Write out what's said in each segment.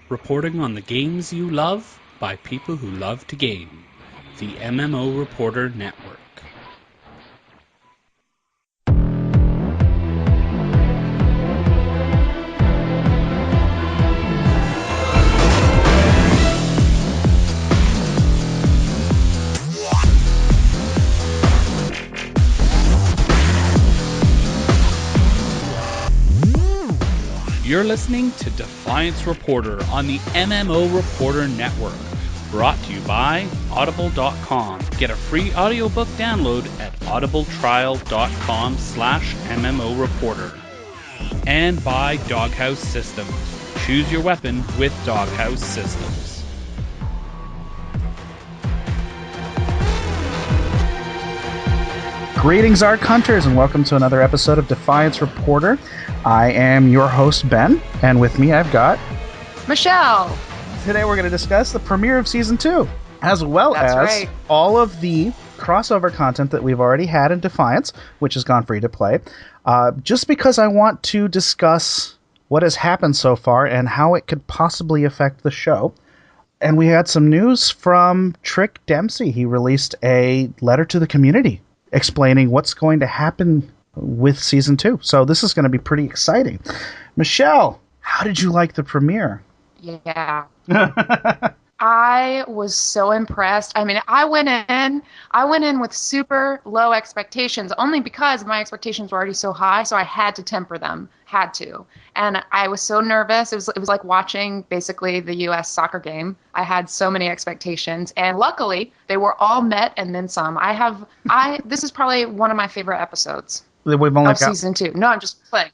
reporting on the games you love by people who love to game. The MMO Reporter Network. You're listening to Defiance Reporter on the MMO Reporter Network, brought to you by Audible.com. Get a free audiobook download at audibletrial.com/MMO Reporter. And by Doghouse Systems. Choose your weapon with Doghouse Systems. Greetings, Arc Hunters, and welcome to another episode of Defiance Reporter. I am your host, Ben, and with me I've got... Michelle! Today we're going to discuss the premiere of Season 2, as well as all of the crossover content that we've already had in Defiance, which has gone free to play, just because I want to discuss what has happened so far and how it could possibly affect the show. And we had some news from Trick Dempsey. He released a letter to the community explaining what's going to happen with Season 2. So this is going to be pretty exciting. Michelle, how did you like the premiere? Yeah. I was so impressed. I mean, I went in with super low expectations, only because my expectations were already so high, so I had to temper them. Had to. And I was so nervous. It was like watching basically the US soccer game. I had so many expectations, and luckily they were all met and then some. This is probably one of my favorite episodes of Season 2. No, I'm just playing.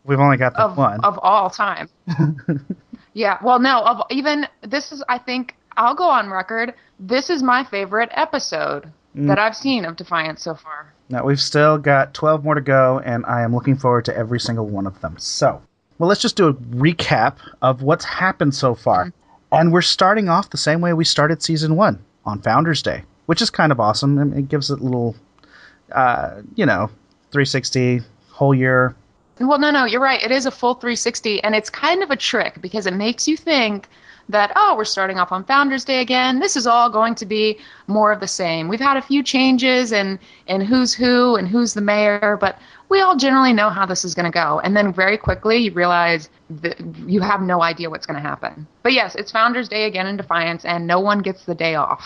We've only got the one. Of all time. Yeah, well, no, I think, I'll go on record, this is my favorite episode that I've seen of Defiance so far. Now, we've still got 12 more to go, and I am looking forward to every single one of them. So, well, let's just do a recap of what's happened so far. Mm-hmm. And we're starting off the same way we started Season 1, on Founders Day, which is kind of awesome. I mean, it gives it a little, 360, whole year. Well, no, you're right. It is a full 360, and it's kind of a trick because it makes you think that, we're starting off on Founders Day again. This is all going to be more of the same. We've had a few changes in who's who and who's the mayor, but we all generally know how this is going to go. And then very quickly you realize that you have no idea what's going to happen. But yes, it's Founders Day again in Defiance, and no one gets the day off.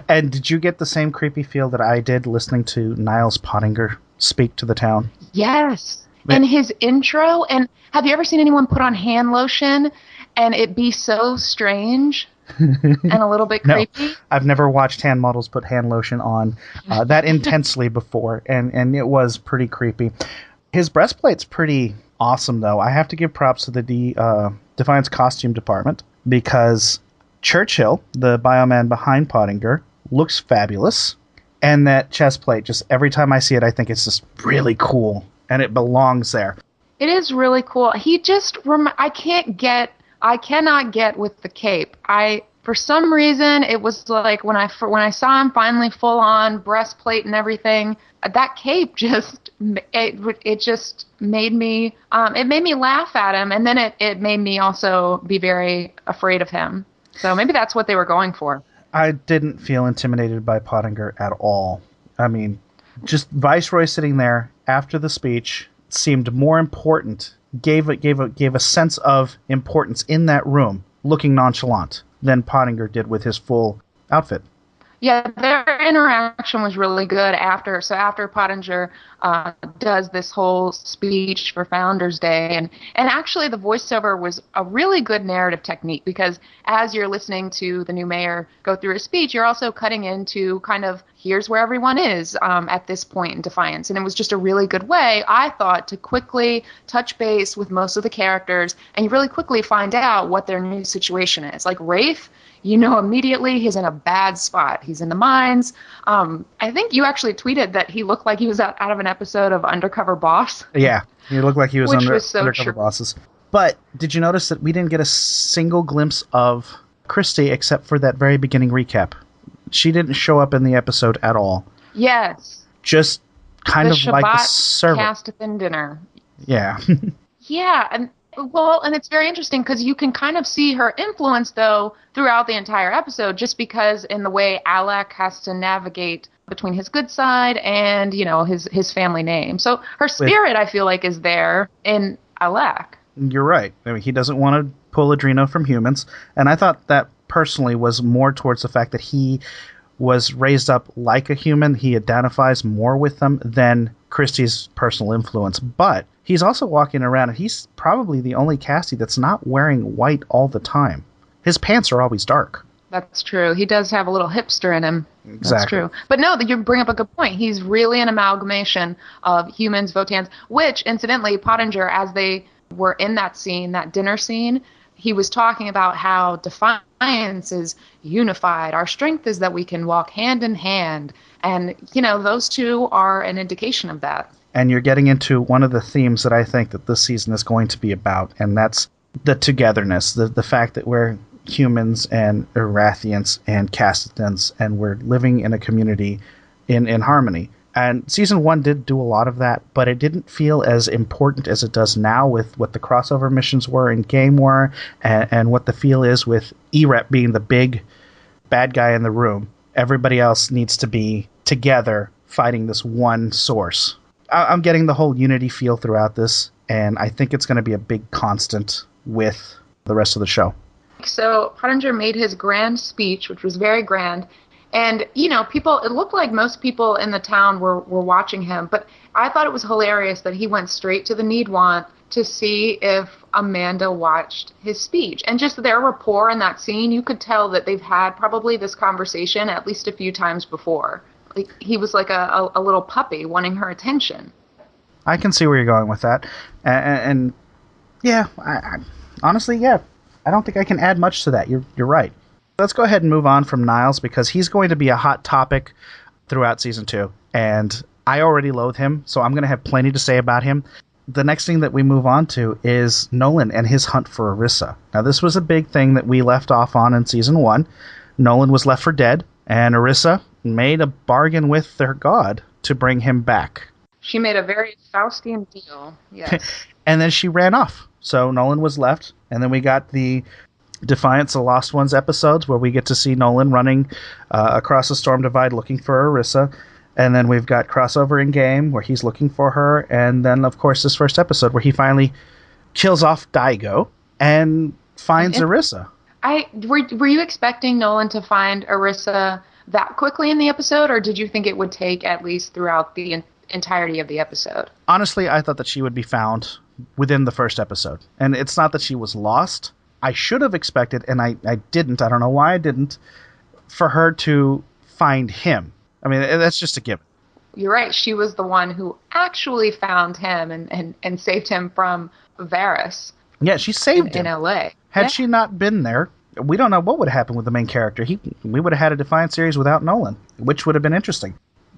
And did you get the same creepy feel that I did listening to Niles Pottinger speak to the town? Yes. And his intro, and have you ever seen anyone put on hand lotion and it be so strange and a little bit creepy? No, I've never watched hand models put hand lotion on that intensely before, and it was pretty creepy. His breastplate's pretty awesome, though. I have to give props to the Defiance costume department, because Churchill, the bioman behind Pottinger, looks fabulous, and that chest plate, just every time I see it, I think it's just really cool. And it belongs there. It is really cool. He just, I cannot get with the cape. For some reason, it was like when I saw him finally full on breastplate and everything, that cape just, it just made me, it made me laugh at him. And then it made me also be very afraid of him. So maybe that's what they were going for. I didn't feel intimidated by Pottinger at all. I mean, just Viceroy sitting there after the speech seemed more important, gave a sense of importance in that room, looking nonchalant, than Pottinger did with his full outfit. Yeah, their interaction was really good after Pottinger does this whole speech for Founders Day. And actually the voiceover was a really good narrative technique, because as you're listening to the new mayor go through his speech, you're also cutting into kind of, here's where everyone is at this point in Defiance. And it was just a really good way, I thought, to quickly touch base with most of the characters, and you really quickly find out what their new situation is. Like Rafe, you know immediately he's in a bad spot. He's in the mines. I think you actually tweeted that he looked like he was out of an episode of Undercover Boss. Yeah, he looked like he was Undercover true. Bosses. But did you notice that we didn't get a single glimpse of Christy except for that very beginning recap? She didn't show up in the episode at all. Yes. Just kind of like the servant. Cast in dinner. Yeah. Yeah, Well, and it's very interesting because you can kind of see her influence, though, throughout the entire episode, just because in the way Alec has to navigate between his good side and, his family name. So her spirit, I feel like, is there in Alec. You're right. I mean, he doesn't want to pull Adreno from humans. And I thought that personally was more towards the fact that he was raised up like a human. He identifies more with them than Christie's personal influence. But he's also walking around, and he's probably the only Cassie that's not wearing white all the time. His pants are always dark. That's true. He does have a little hipster in him. Exactly. That's true. But no, you bring up a good point. He's really an amalgamation of humans, Votans, which, incidentally, Pottinger, as they were in that scene, that dinner scene, he was talking about how Defiance is unified. Our strength is that we can walk hand in hand. And, those two are an indication of that. And you're getting into one of the themes that I think that this season is going to be about, and that's the togetherness, the fact that we're humans and Erathians and Cassidans, and we're living in a community in harmony. And season 1 did do a lot of that, but it didn't feel as important as it does now with what the crossover missions were in game were, and what the feel is with Erep being the big bad guy in the room. Everybody else needs to be together fighting this one source. I'm getting the whole unity feel throughout this, and I think it's going to be a big constant with the rest of the show. So Pottinger made his grand speech, which was very grand. And, it looked like most people in the town were watching him. But I thought it was hilarious that he went straight to the need-want to see if Amanda watched his speech. And just their rapport in that scene, you could tell that they've had probably this conversation at least a few times before. Like, he was like a little puppy wanting her attention. I can see where you're going with that. And yeah, honestly, yeah. I don't think I can add much to that. You're right. Let's go ahead and move on from Niles, because he's going to be a hot topic throughout season 2. And I already loathe him, so I'm going to have plenty to say about him. The next thing that we move on to is Nolan and his hunt for Orissa. Now, this was a big thing that we left off on in season 1. Nolan was left for dead, and Orissa made a bargain with their god to bring him back. She made a very Faustian deal, yes. And then she ran off. So Nolan was left, and then we got the Defiance the Lost Ones episodes where we get to see Nolan running across the Storm Divide looking for Orissa. And then we've got crossover in game where he's looking for her. And then, of course, this first episode where he finally kills off Daigo and finds Orissa. Were you expecting Nolan to find Orissa that quickly in the episode, or did you think it would take at least throughout the entirety of the episode? Honestly, I thought that she would be found within the first episode. And it's not that she was lost. I should have expected, and I didn't, I don't know why I didn't, for her to find him. I mean, that's just a given. You're right. She was the one who actually found him and saved him from Varys. Yeah, she saved him. In L.A. Had she not been there, we don't know what would happen with the main character. We would have had a Defiance series without Nolan, which would have been interesting.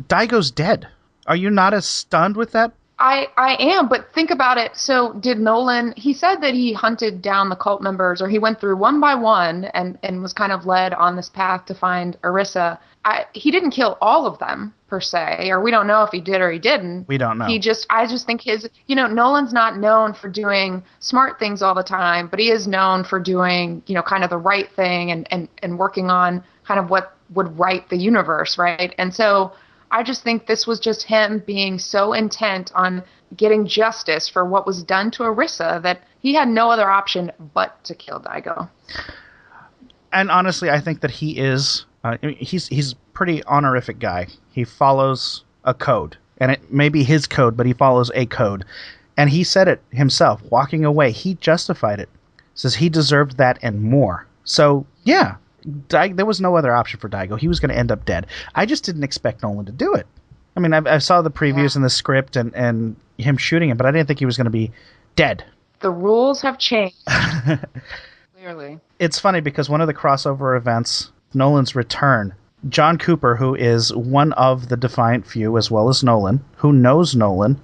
Daigo's dead. Are you not as stunned with that? I am, but think about it. So did Nolan, he said that he hunted down the cult members, or he went through one by one and was kind of led on this path to find Orissa. He didn't kill all of them, per se, or we don't know if he did or he didn't. We don't know. I just think Nolan's not known for doing smart things all the time, but he is known for doing, kind of the right thing and working on kind of what would right the universe, right? And so I just think this was just him being so intent on getting justice for what was done to Orissa that he had no other option but to kill Daigo. And honestly, I think that he is he's a pretty honorific guy. He follows a code, and it may be his code, but he follows a code. And he said it himself, walking away. He justified it. Says he deserved that and more. So, yeah. There was no other option for Daigo. He was going to end up dead. I just didn't expect Nolan to do it. I mean, I saw the previews and the script and him shooting him, but I didn't think he was going to be dead. The rules have changed. Clearly. It's funny because one of the crossover events, Nolan's return, John Cooper, who is one of the Defiant few as well as Nolan, who knows Nolan,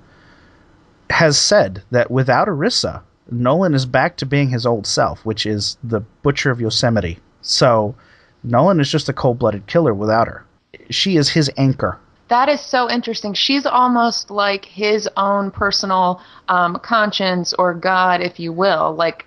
has said that without Orissa, Nolan is back to being his old self, which is the Butcher of Yosemite. So Nolan is just a cold-blooded killer without her. She is his anchor. That is so interesting. She's almost like his own personal conscience or God, if you will, like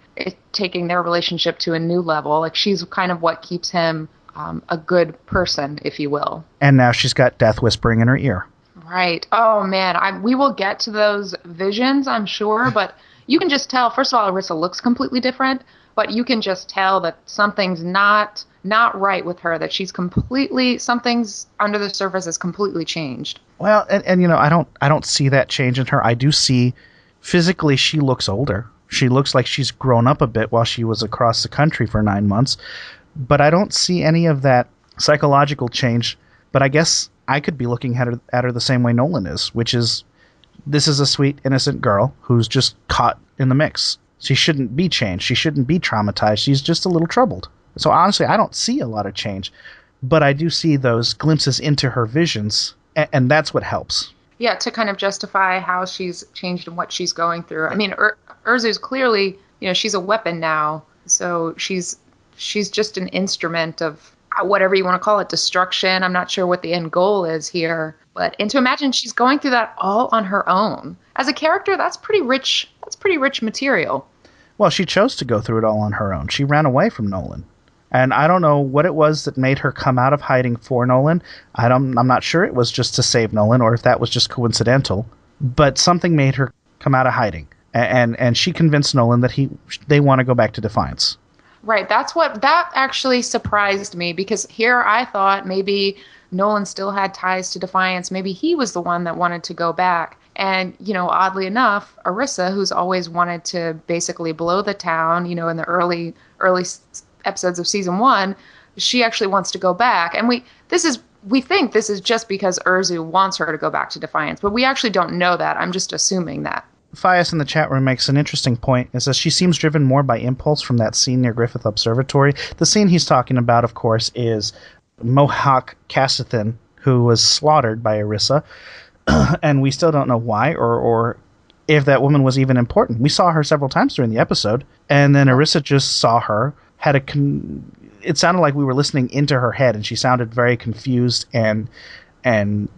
taking their relationship to a new level. Like she's kind of what keeps him a good person, if you will. And now she's got death whispering in her ear. Right. Oh, man. We will get to those visions, I'm sure, but you can just tell, first of all, Arissa looks completely different, but you can just tell that something's not right with her, that something's under the surface is completely changed. Well, and I don't see that change in her. I do see physically she looks older. She looks like she's grown up a bit while she was across the country for 9 months, but I don't see any of that psychological change. But I guess I could be looking at her the same way Nolan is, which is, this is a sweet, innocent girl who's just caught in the mix. She shouldn't be changed. She shouldn't be traumatized. She's just a little troubled. So honestly, I don't see a lot of change, but I do see those glimpses into her visions, and that's what helps. Yeah, to kind of justify how she's changed and what she's going through. I mean, Urzu's clearly, she's a weapon now, so she's just an instrument of whatever you want to call it, destruction. I'm not sure what the end goal is here, and to imagine she's going through that all on her own as a character, that's pretty rich. That's pretty rich material. Well, she chose to go through it all on her own. She ran away from Nolan. And I don't know what it was that made her come out of hiding for Nolan. I'm not sure it was just to save Nolan or if that was just coincidental. But something made her come out of hiding. And she convinced Nolan that they want to go back to Defiance. Right. That actually surprised me, because here I thought maybe Nolan still had ties to Defiance. Maybe he was the one that wanted to go back. And, oddly enough, Arissa, who's always wanted to basically blow the town, in the early episodes of season 1, she actually wants to go back. And we think this is just because Urzu wants her to go back to Defiance, but we actually don't know that. I'm just assuming that. Fias in the chat room makes an interesting point. It says she seems driven more by impulse from that scene near Griffith Observatory. The scene he's talking about, of course, is Mohawk Cassithan, who was slaughtered by Arissa, and we still don't know why or if that woman was even important. We saw her several times during the episode, and then Arissa just saw her, it sounded like we were listening into her head, and she sounded very confused and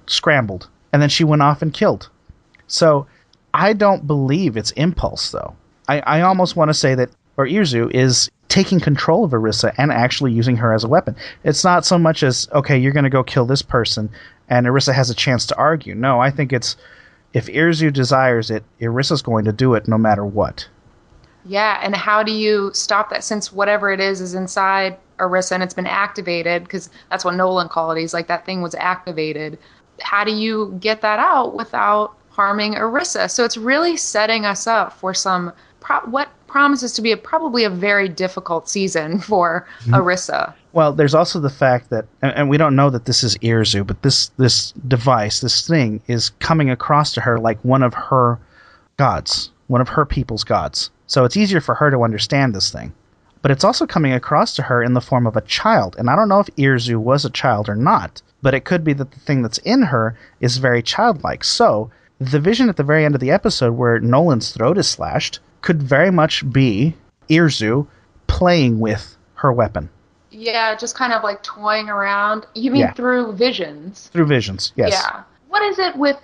scrambled. And then she went off and killed. So I don't believe it's impulse, though. I almost want to say that Urzu is taking control of Arissa and actually using her as a weapon. It's not so much as, okay, you're going to go kill this person, and Arissa has a chance to argue. No, I think it's, if Urzu desires it, Arissa's going to do it no matter what. Yeah, and how do you stop that, since whatever it is inside Arissa and it's been activated, because that's what Nolan called it. He's like, that thing was activated. How do you get that out without harming Arissa? So it's really setting us up for what promises to be probably a very difficult season for Arissa. Well, there's also the fact that, and we don't know that this is Urzu, but this device, this thing, is coming across to her like one of her gods, one of her people's gods. So it's easier for her to understand this thing. But it's also coming across to her in the form of a child. And I don't know if Urzu was a child or not, but it could be that the thing that's in her is very childlike. So the vision at the very end of the episode where Nolan's throat is slashed could very much be Urzu playing with her weapon. Yeah, just kind of like toying around. You mean through visions? Through visions, yes. Yeah. What is it with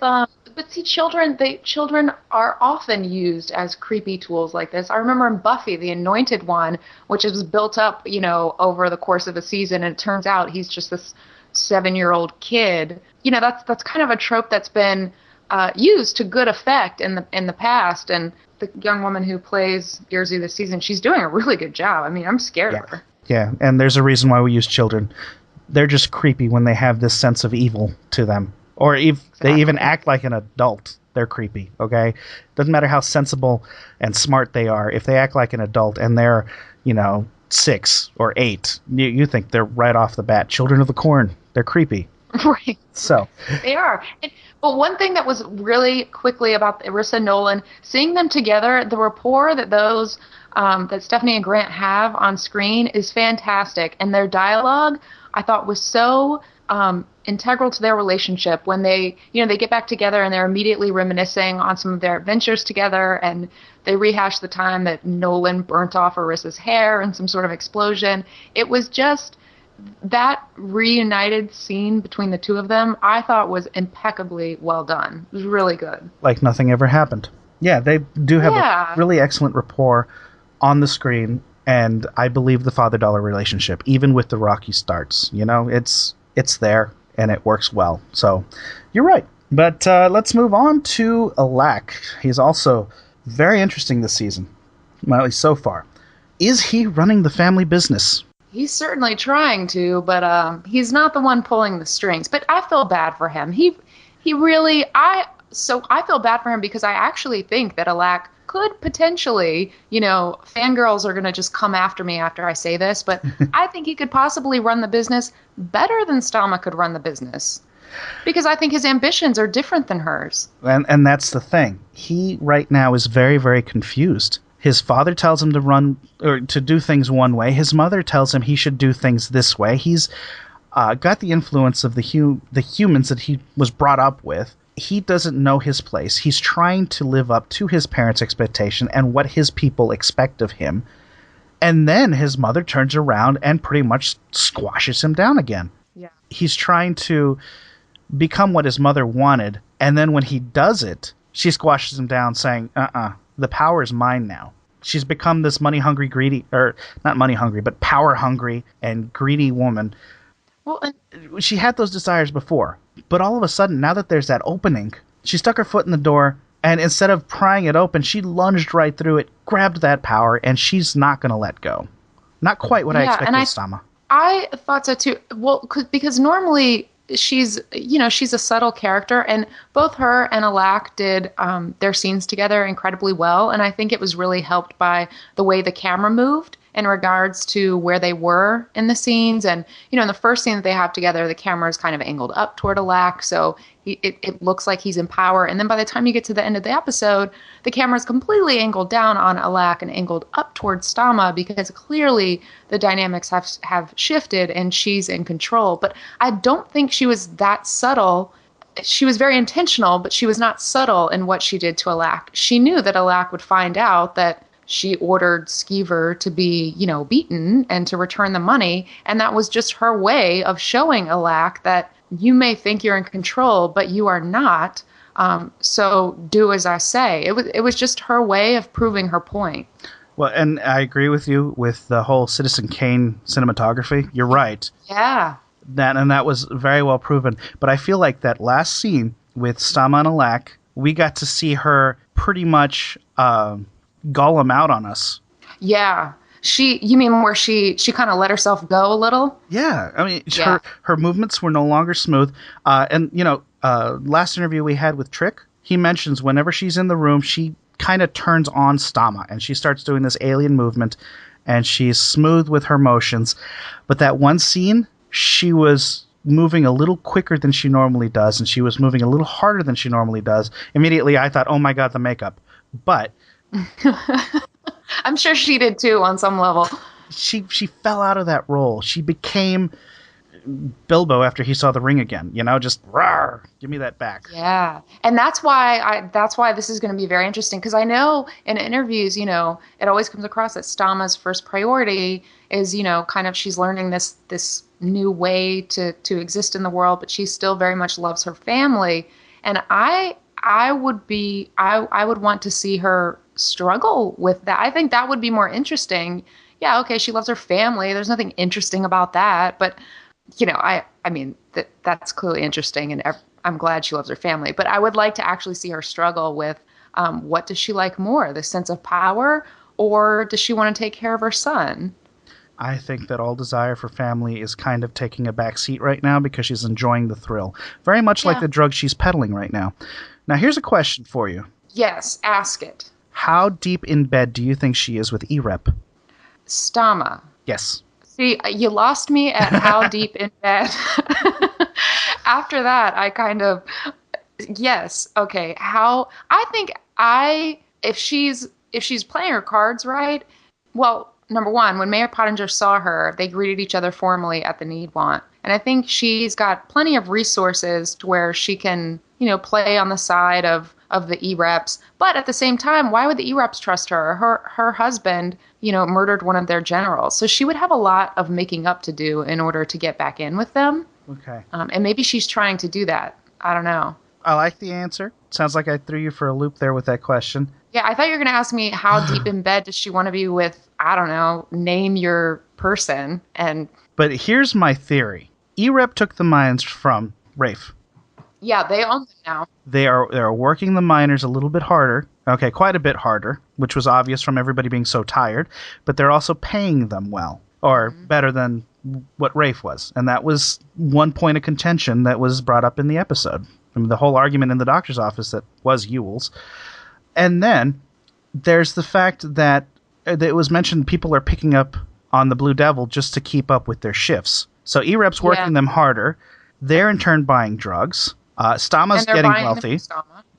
but see, children are often used as creepy tools like this. I remember in Buffy, the Anointed One, which was built up, over the course of a season, and it turns out he's just this 7-year-old kid. That's kind of a trope that's been used to good effect in the past. And the young woman who plays Urzu this season, she's doing a really good job. I mean, I'm scared of her. Yeah, and there's a reason why we use children. They're just creepy when they have this sense of evil to them. Or if they even act like an adult, they're creepy, okay? Doesn't matter how sensible and smart they are. If they act like an adult and they're, 6 or 8, you think they're right off the bat. Children of the Corn, they're creepy. Right. So they are. But one thing that was really quickly about Arissa and Nolan, seeing them together, the rapport that that Stephanie and Grant have on screen is fantastic. And their dialogue, I thought, was so integral to their relationship when they get back together and they're immediately reminiscing on some of their adventures together, and they rehash the time that Nolan burnt off Arissa's hair in some sort of explosion. It was just that reunited scene between the two of them, I thought was impeccably well done. It was really good. Like nothing ever happened. Yeah, they do have a really excellent rapport on the screen, and I believe the father-daughter relationship, even with the rocky starts, it's there, and it works well. So, you're right. But let's move on to Alak. He's also very interesting this season, at least so far. Is he running the family business? He's certainly trying to, but he's not the one pulling the strings. But I feel bad for him. I feel bad for him because I actually think that Alak could potentially, fangirls are going to just come after me after I say this, but I think he could possibly run the business better than Stama could run the business. Because I think his ambitions are different than hers. And that's the thing. He right now is very, very confused. His father tells him to run or to do things one way. His mother tells him he should do things this way. He's got the influence of the humans that he was brought up with. He doesn't know his place. He's trying to live up to his parents' expectation and what his people expect of him. And then his mother turns around and pretty much squashes him down again. Yeah. He's trying to become what his mother wanted, and then when he does it, she squashes him down saying, the power is mine now. She's become this money-hungry, greedy, or not money-hungry, but power-hungry and greedy woman. Well, she had those desires before, but all of a sudden, now that there's that opening, she stuck her foot in the door, and instead of prying it open, she lunged right through it, grabbed that power, and she's not going to let go. Not quite what I expected with Stama. I thought so too. Well, because normally she's a subtle character, and both her and Alak did their scenes together incredibly well, and I think it was really helped by the way the camera moved in regards to where they were in the scenes. And in the first scene that they have together, the camera is kind of angled up toward Alak, so it looks like he's in power. And then by the time you get to the end of the episode, the camera is completely angled down on Alak and angled up towards Stama, because clearly the dynamics have shifted and she's in control. But I don't think she was that subtle. She was very intentional, but she was not subtle in what she did to Alak. She knew that Alak would find out that she ordered Skeever to be, beaten and to return the money. And that was just her way of showing Alak that you may think you're in control, but you are not. So do as I say. It was just her way of proving her point. Well, and I agree with you with the whole Citizen Kane cinematography. You're right. Yeah. That was very well proven. But I feel like that last scene with Stama and Alak, we got to see her pretty much Gollum out on us. Yeah. You mean where she kind of let herself go a little? Yeah. I mean, her movements were no longer smooth. Last interview we had with Trick, he mentions whenever she's in the room, she kind of turns on Stama and she starts doing this alien movement and she's smooth with her motions. But that one scene, she was moving a little quicker than she normally does, and she was moving a little harder than she normally does. Immediately I thought, oh my God, the makeup. But I'm sure she did too on some level. She fell out of that role. She became Bilbo after he saw the ring again. Just rawr, give me that back. Yeah, and that's why this is going to be very interesting, because I know in interviews, it always comes across that Stama's first priority is, kind of she's learning this new way to exist in the world, but she still very much loves her family, and I would want to see her struggle with that. I think that would be more interesting. Yeah, okay, she loves her family. There's nothing interesting about that, but I mean that's clearly interesting, and I'm glad she loves her family. But I would like to actually see her struggle with what does she like more, the sense of power, or does she want to take care of her son? I think that all desire for family is kind of taking a back seat right now because she's enjoying the thrill. Very much like the drug she's peddling right now. Now, here's a question for you. Yes, ask it. How deep in bed do you think she is with E-Rep? Stama. Yes. See, you lost me at how deep in bed. After that, I kind of... Yes, okay. If she's playing her cards right, well... Number one, when Mayor Pottinger saw her, they greeted each other formally at the Need Want. And I think she's got plenty of resources to where she can play on the side of the E-Reps. But at the same time, why would the E-Reps trust her? Her husband, murdered one of their generals. So she would have a lot of making up to do in order to get back in with them. Okay. And maybe she's trying to do that. I don't know. I like the answer. Sounds like I threw you for a loop there with that question. Yeah, I thought you were going to ask me how deep in bed does she want to be with, I don't know, name your person. But here's my theory. E-Rep took the mines from Rafe. Yeah, they own them now. They're working the miners a little bit harder. Okay, quite a bit harder, which was obvious from everybody being so tired. But they're also paying them well, or better than what Rafe was. And that was one point of contention that was brought up in the episode. I mean, the whole argument in the doctor's office that was Ewell's. And then there's the fact that it was mentioned people are picking up on the Blue Devil just to keep up with their shifts. So E-Rep's working them harder. They're in turn buying drugs. Stama's getting wealthy.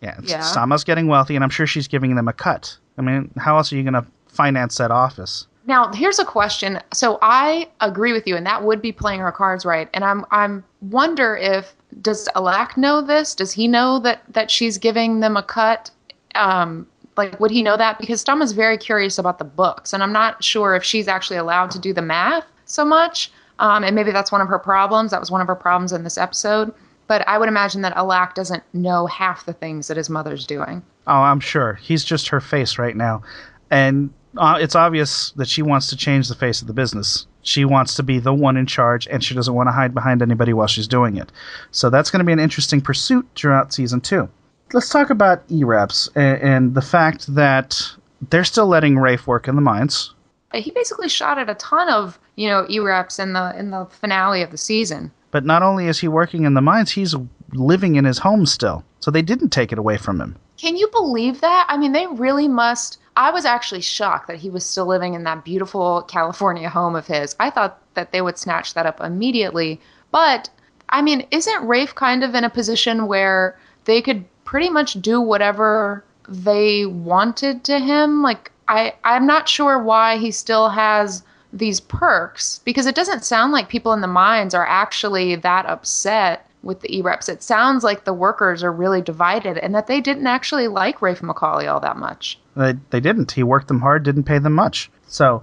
Yeah, Stama's getting wealthy, and I'm sure she's giving them a cut. I mean, how else are you going to finance that office? Now, here's a question. So I agree with you, and that would be playing her cards right. And I'm wonder if, does Alak know this? Does he know that she's giving them a cut? Would he know that? Because Stama's very curious about the books, and I'm not sure if she's actually allowed to do the math so much. And maybe that's one of her problems. That was one of her problems in this episode. But I would imagine that Alak doesn't know half the things that his mother's doing. Oh, I'm sure. He's just her face right now. And it's obvious that she wants to change the face of the business. She wants to be the one in charge, and she doesn't want to hide behind anybody while she's doing it. So that's going to be an interesting pursuit throughout Season 2. Let's talk about E-Reps and the fact that they're still letting Rafe work in the mines. He basically shot at a ton of, E-Reps in the finale of the season. But not only is he working in the mines, he's living in his home still. So they didn't take it away from him. Can you believe that? I mean, they really must. I was actually shocked that he was still living in that beautiful California home of his. I thought that they would snatch that up immediately. But, I mean, isn't Rafe kind of in a position where they could pretty much do whatever they wanted to him? I'm not sure why he still has these perks, because it doesn't sound like people in the mines are actually that upset with the E-Reps. It sounds like the workers are really divided and that they didn't actually like Rafe McCauley all that much. They didn't. He worked them hard, didn't pay them much. So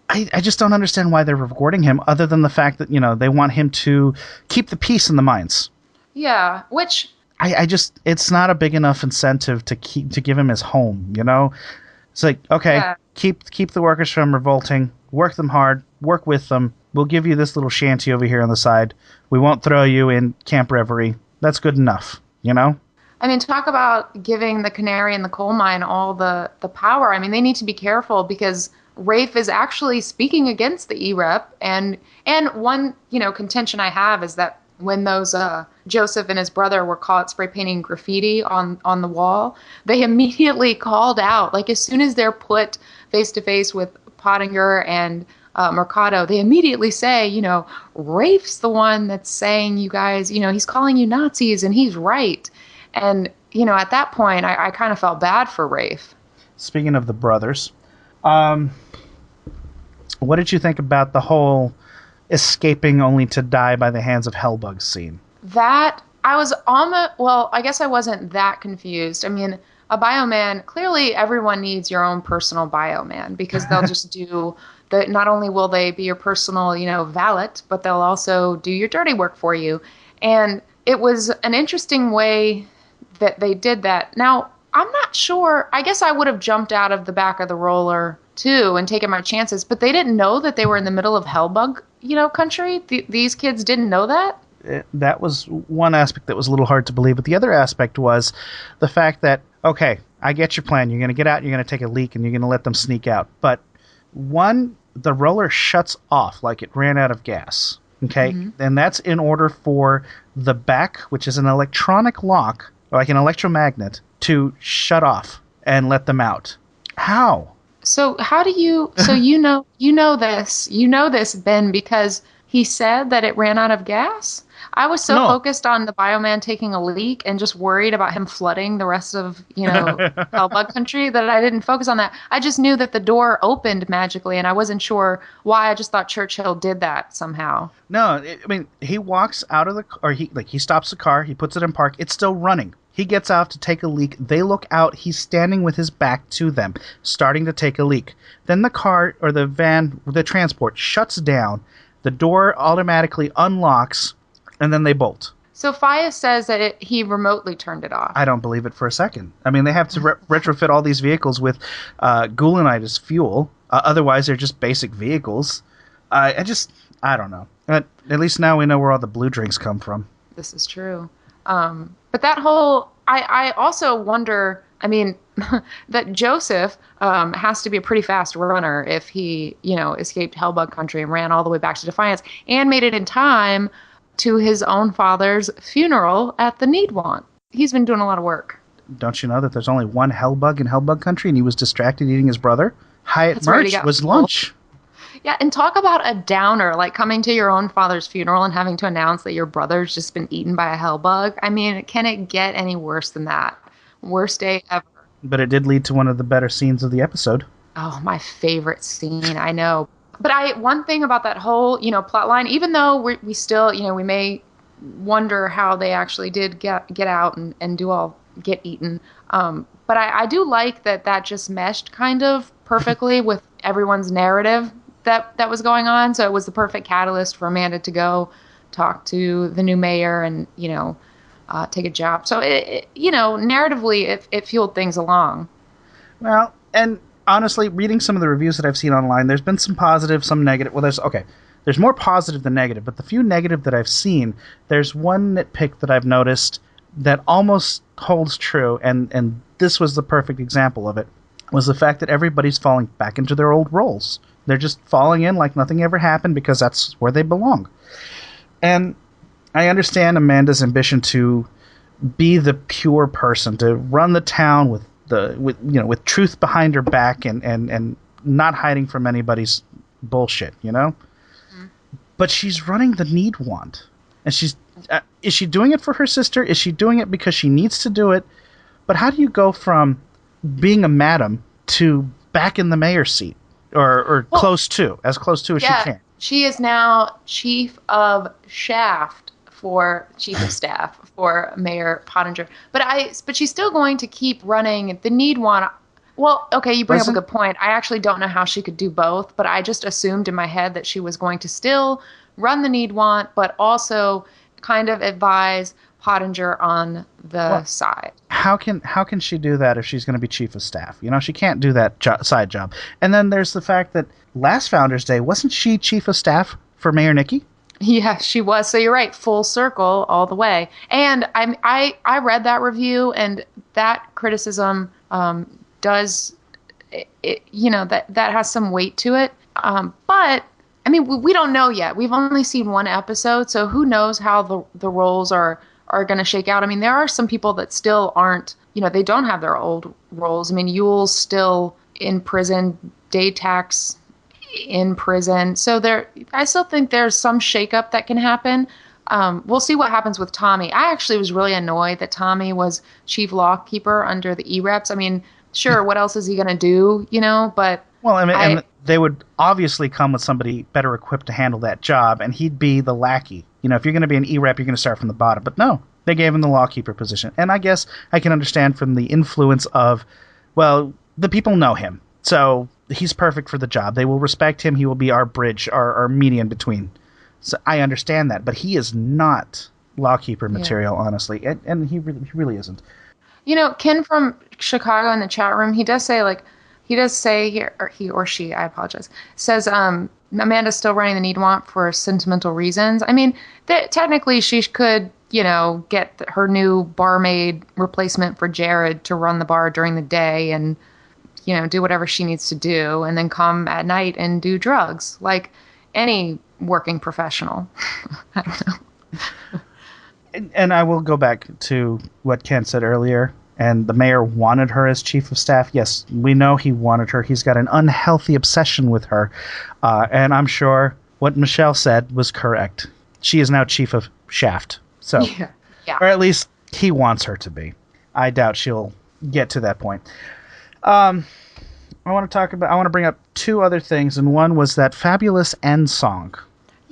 I just don't understand why they're rewarding him, other than the fact that, they want him to keep the peace in the mines. Yeah, which it's not a big enough incentive to give him his home, It's like, okay, keep the workers from revolting, work them hard, work with them. We'll give you this little shanty over here on the side. We won't throw you in Camp Reverie. That's good enough, I mean, talk about giving the canary in the coal mine all the power. I mean, they need to be careful because Rafe is actually speaking against the E-Rep. And one, contention I have is that when those Joseph and his brother were caught spray painting graffiti on the wall, they immediately called out. Like, as soon as they're put face to face with Pottinger and Mercado, they immediately say, Rafe's the one that's saying, you guys, he's calling you Nazis and he's right. And, at that point, I kind of felt bad for Rafe. Speaking of the brothers, what did you think about the whole escaping only to die by the hands of Hellbug scene? That, I was I guess I wasn't that confused. I mean, a bioman, clearly everyone needs your own personal bioman, because they'll just do not only will they be your personal, valet, but they'll also do your dirty work for you. And it was an interesting way that they did that. Now, I'm not sure. I guess I would have jumped out of the back of the roller too and taken my chances, but they didn't know that they were in the middle of Hellbug, country. These kids didn't know that. That was one aspect that was a little hard to believe, but the other aspect was the fact that, okay, I get your plan. You're going to get out, you're going to take a leak, and you're going to let them sneak out. But one, the roller shuts off like it ran out of gas. Okay, and that's in order for the back, which is an electronic lock, like an electromagnet, to shut off and let them out. How? So how do you? So you know this, Ben, because he said that it ran out of gas. I was so focused on the Bioman taking a leak and just worried about him flooding the rest of, Hellbug Country that I didn't focus on that. I just knew that the door opened magically, and I wasn't sure why. I just thought Churchill did that somehow. No, he walks out of he stops the car, he puts it in park, it's still running. He gets out to take a leak. They look out. He's standing with his back to them, starting to take a leak. Then the car or the van, the transport, shuts down. The door automatically unlocks, and then they bolt. So Fias says that he remotely turned it off. I don't believe it for a second. I mean, they have to retrofit all these vehicles with goulenite as fuel. Otherwise, they're just basic vehicles. I don't know. At least now we know where all the blue drinks come from. This is true. But that whole, I also wonder, that Joseph has to be a pretty fast runner if he, escaped Hellbug Country and ran all the way back to Defiance and made it in time to his own father's funeral at the Needwant. He's been doing a lot of work. Don't you know that there's only one Hellbug in Hellbug Country and he was distracted eating his brother? Hyatt Merch was lunch. Yeah, and talk about a downer, like coming to your own father's funeral and having to announce that your brother's just been eaten by a hellbug. Can it get any worse than that? Worst day ever. But it did lead to one of the better scenes of the episode. Oh, my favorite scene, I know. But one thing about that whole, plot line, even though we still, we may wonder how they actually did get out and get eaten. But I do like that just meshed kind of perfectly with everyone's narrative that was going on. So it was the perfect catalyst for Amanda to go talk to the new mayor and, take a job. So, narratively, it fueled things along. Well, and honestly, reading some of the reviews that I've seen online, there's been some positive, some negative. Well, there's more positive than negative, but the few negative that I've seen, there's one nitpick that I've noticed that almost holds true, and this was the perfect example of it, was the fact that everybody's falling back into their old roles. They're just falling in like nothing ever happened because that's where they belong. And I understand Amanda's ambition to be the pure person, to run the town with truth behind her back and not hiding from anybody's bullshit, Mm-hmm. But she's running the Needwant. And is she doing it for her sister? Is she doing it because she needs to do it? But how do you go from being a madam to back in the mayor's seat? Or close to as she can. She is now chief of staff for Mayor Pottinger. But she's still going to keep running the Needwant. Well, okay, you bring up a good point. I actually don't know how she could do both, but I just assumed in my head that she was going to still run the Needwant, but also kind of advise Pottinger on the side. How can she do that if she's going to be chief of staff? She can't do that side job. And then there's the fact that last Founders Day, wasn't she chief of staff for Mayor Nikki? Yeah, she was. So you're right, full circle all the way. And I read that review, and that criticism does that has some weight to it. But we don't know yet. We've only seen one episode, so who knows how the roles are going to shake out. There are some people that still aren't, they don't have their old roles. Yule's still in prison, Daytax in prison. So I still think there's some shakeup that can happen. We'll see what happens with Tommy. I actually was really annoyed that Tommy was chief lawkeeper under the E-Reps. Sure, what else is he going to do, but... Well, and they would obviously come with somebody better equipped to handle that job, and he'd be the lackey. If you're going to be an E-Rep, you're going to start from the bottom. But no, they gave him the lawkeeper position. And I guess I can understand from the influence of, well, the people know him. So he's perfect for the job. They will respect him. He will be our bridge, our median between. So I understand that. But he is not lawkeeper material, honestly. And he really isn't. Ken from Chicago in the chat room, he does say here, or he or she, I apologize, says Amanda's still running the Needwant for sentimental reasons. Technically she could, get her new barmaid replacement for Jared to run the bar during the day and, do whatever she needs to do and then come at night and do drugs like any working professional. I don't know. And I will go back to what Ken said earlier. And the mayor wanted her as chief of staff. Yes, we know he wanted her. He's got an unhealthy obsession with her. And I'm sure what Michelle said was correct. she is now chief of Shaft. So, yeah. Or at least he wants her to be. I doubt she'll get to that point. I want to bring up two other things, and one was that fabulous end song.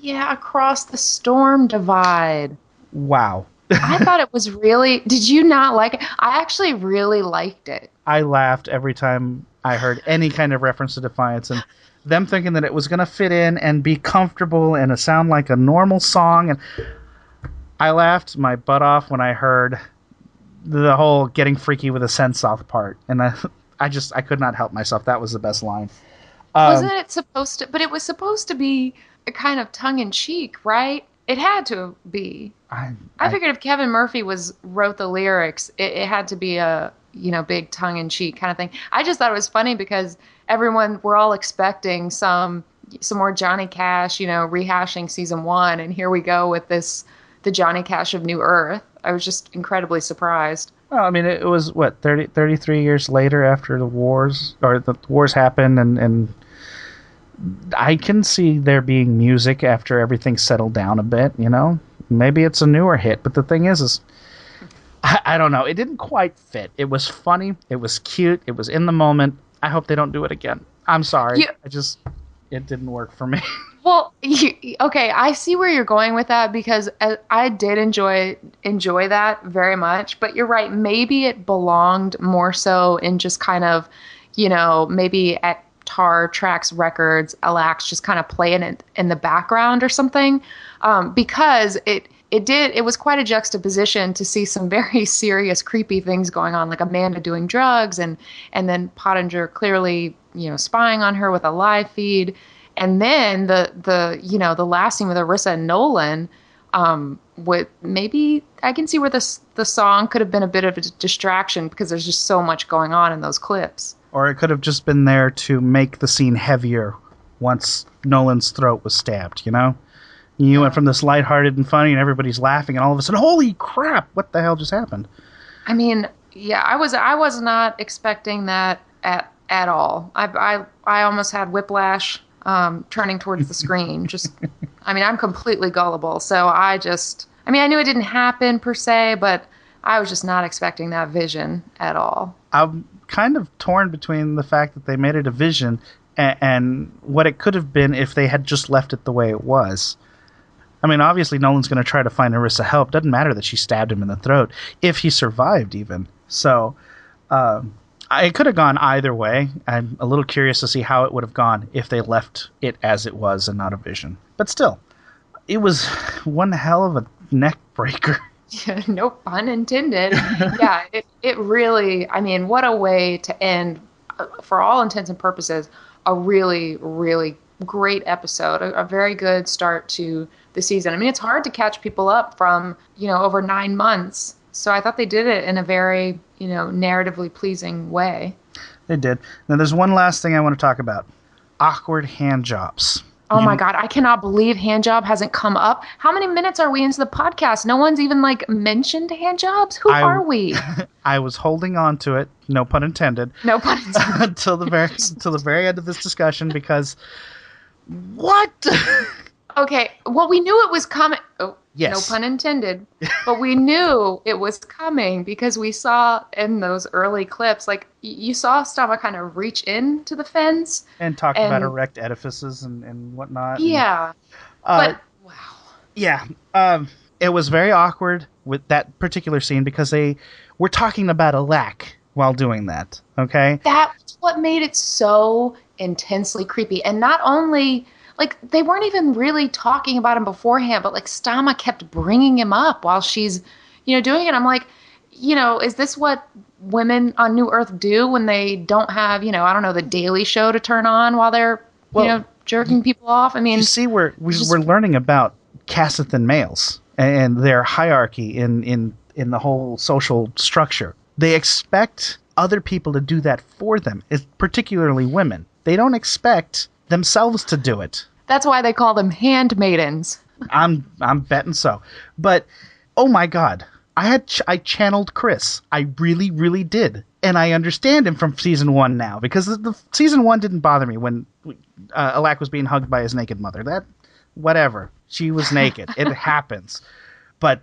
Yeah, Across the Storm Divide. Wow. I thought it was really... Did you not like it? I actually really liked it. I laughed every time I heard any kind of reference to Defiance, and them thinking that it was going to fit in and be comfortable and sound like a normal song. And I laughed my butt off when I heard the whole getting freaky with a sense-off part. And I could not help myself. That was the best line. Wasn't it supposed to... But it was supposed to be a kind of tongue-in-cheek, right? It had to be. I figured if Kevin Murphy wrote the lyrics, it had to be a big tongue-in-cheek kind of thing. I just thought it was funny because we're all expecting some more Johnny Cash, rehashing season 1, and here we go with the Johnny Cash of New Earth. I was just incredibly surprised. Well, I mean, it was 33 years later after the wars happened, and I can see there being music after everything settled down a bit, Maybe it's a newer hit, but the thing is I don't know. It didn't quite fit. It was funny. It was cute. It was in the moment. I hope they don't do it again. I'm sorry. It didn't work for me. Well, okay, I see where you're going with that because I did enjoy that very much. But you're right. Maybe it belonged more so in just kind of, maybe at Tar Tracks Records, Alax just kind of playing it in the background or something, because it was quite a juxtaposition to see some very serious, creepy things going on, like Amanda doing drugs and then Pottinger clearly, spying on her with a live feed. And then the last scene with Arissa and Nolan, with maybe I can see where the song could have been a bit of a distraction because there's just so much going on in those clips. Or it could have just been there to make the scene heavier once Nolan's throat was stabbed, You went from this lighthearted and funny and everybody's laughing and all of a sudden, holy crap, what the hell just happened? I mean, yeah, I was not expecting that at all. I almost had whiplash turning towards the screen. I'm completely gullible. So I knew it didn't happen per se, but I was just not expecting that vision at all. I'm kind of torn between the fact that they made it a vision and what it could have been if they had just left it the way it was. I mean, obviously Nolan's going to try to find Arissa help. Doesn't matter that she stabbed him in the throat, if he survived even. So it could have gone either way. I'm a little curious to see how it would have gone if they left it as it was and not a vision. But still, it was one hell of a neck breaker. Yeah, no pun intended. Yeah, it really, what a way to end, for all intents and purposes, a really, really great episode, a very good start to the season. It's hard to catch people up from, over 9 months. So I thought they did it in a very, narratively pleasing way. They did. Now there's one last thing I want to talk about. Awkward hand jobs. Oh my God, I cannot believe handjob hasn't come up. How many minutes are we into the podcast? No one's even mentioned handjobs? Who are we? I was holding on to it, no pun intended. No pun intended. until the very end of this discussion because what? Okay, well, we knew it was coming. Oh, yes. No pun intended. But we knew it was coming because we saw in those early clips, you saw Stama kind of reach into the fence. And talk about erect edifices and whatnot. Yeah. But, wow. Yeah. It was very awkward with that particular scene because they were talking about a lack while doing that, okay? That's what made it so intensely creepy. And not only... they weren't even really talking about him beforehand, but Stama kept bringing him up while she's, doing it. I'm like, is this what women on New Earth do when they don't have, I don't know, the Daily Show to turn on while they're, jerking people off? You see, we're learning about Cassithan males and their hierarchy in the whole social structure. They expect other people to do that for them, particularly women. They don't expect themselves to do it. That's why they call them handmaidens. I'm betting so. But oh my God, I channeled Chris. I really, really did, and I understand him from season 1 now because the season 1 didn't bother me when Alak was being hugged by his naked mother. That whatever. She was naked. It happens. But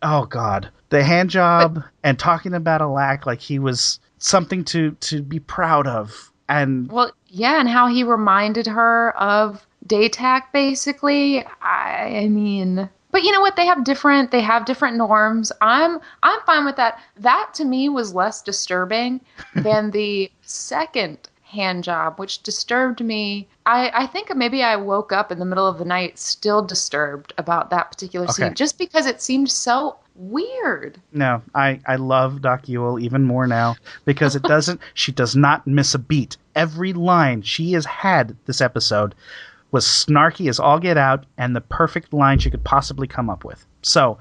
oh God, the hand job and talking about Alak like he was something to be proud of. And well, yeah, and how he reminded her of Daytak, basically. I mean, but you know what? They have different norms. I'm fine with that. That to me was less disturbing than the second hand job, which disturbed me. I think maybe I woke up in the middle of the night still disturbed about that particular scene, just because it seemed so weird. No, I love Doc Ewell even more now because she does not miss a beat. Every line she has had this episode was snarky as all get out and the perfect line she could possibly come up with. So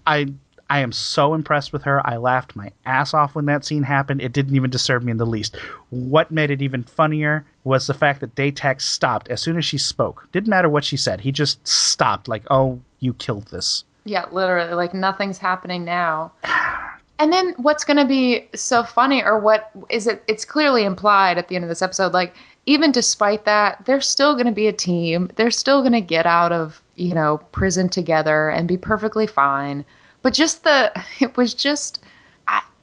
I am so impressed with her. I laughed my ass off when that scene happened. It didn't even disturb me in the least. What made it even funnier was the fact that Daytak stopped as soon as she spoke. Didn't matter what she said. He just stopped like, oh, you killed this. Yeah, literally, like nothing's happening now. And then what's going to be so funny, or what is it? It's clearly implied at the end of this episode, like, even despite that, they're still going to be a team. They're still going to get out of, prison together and be perfectly fine. But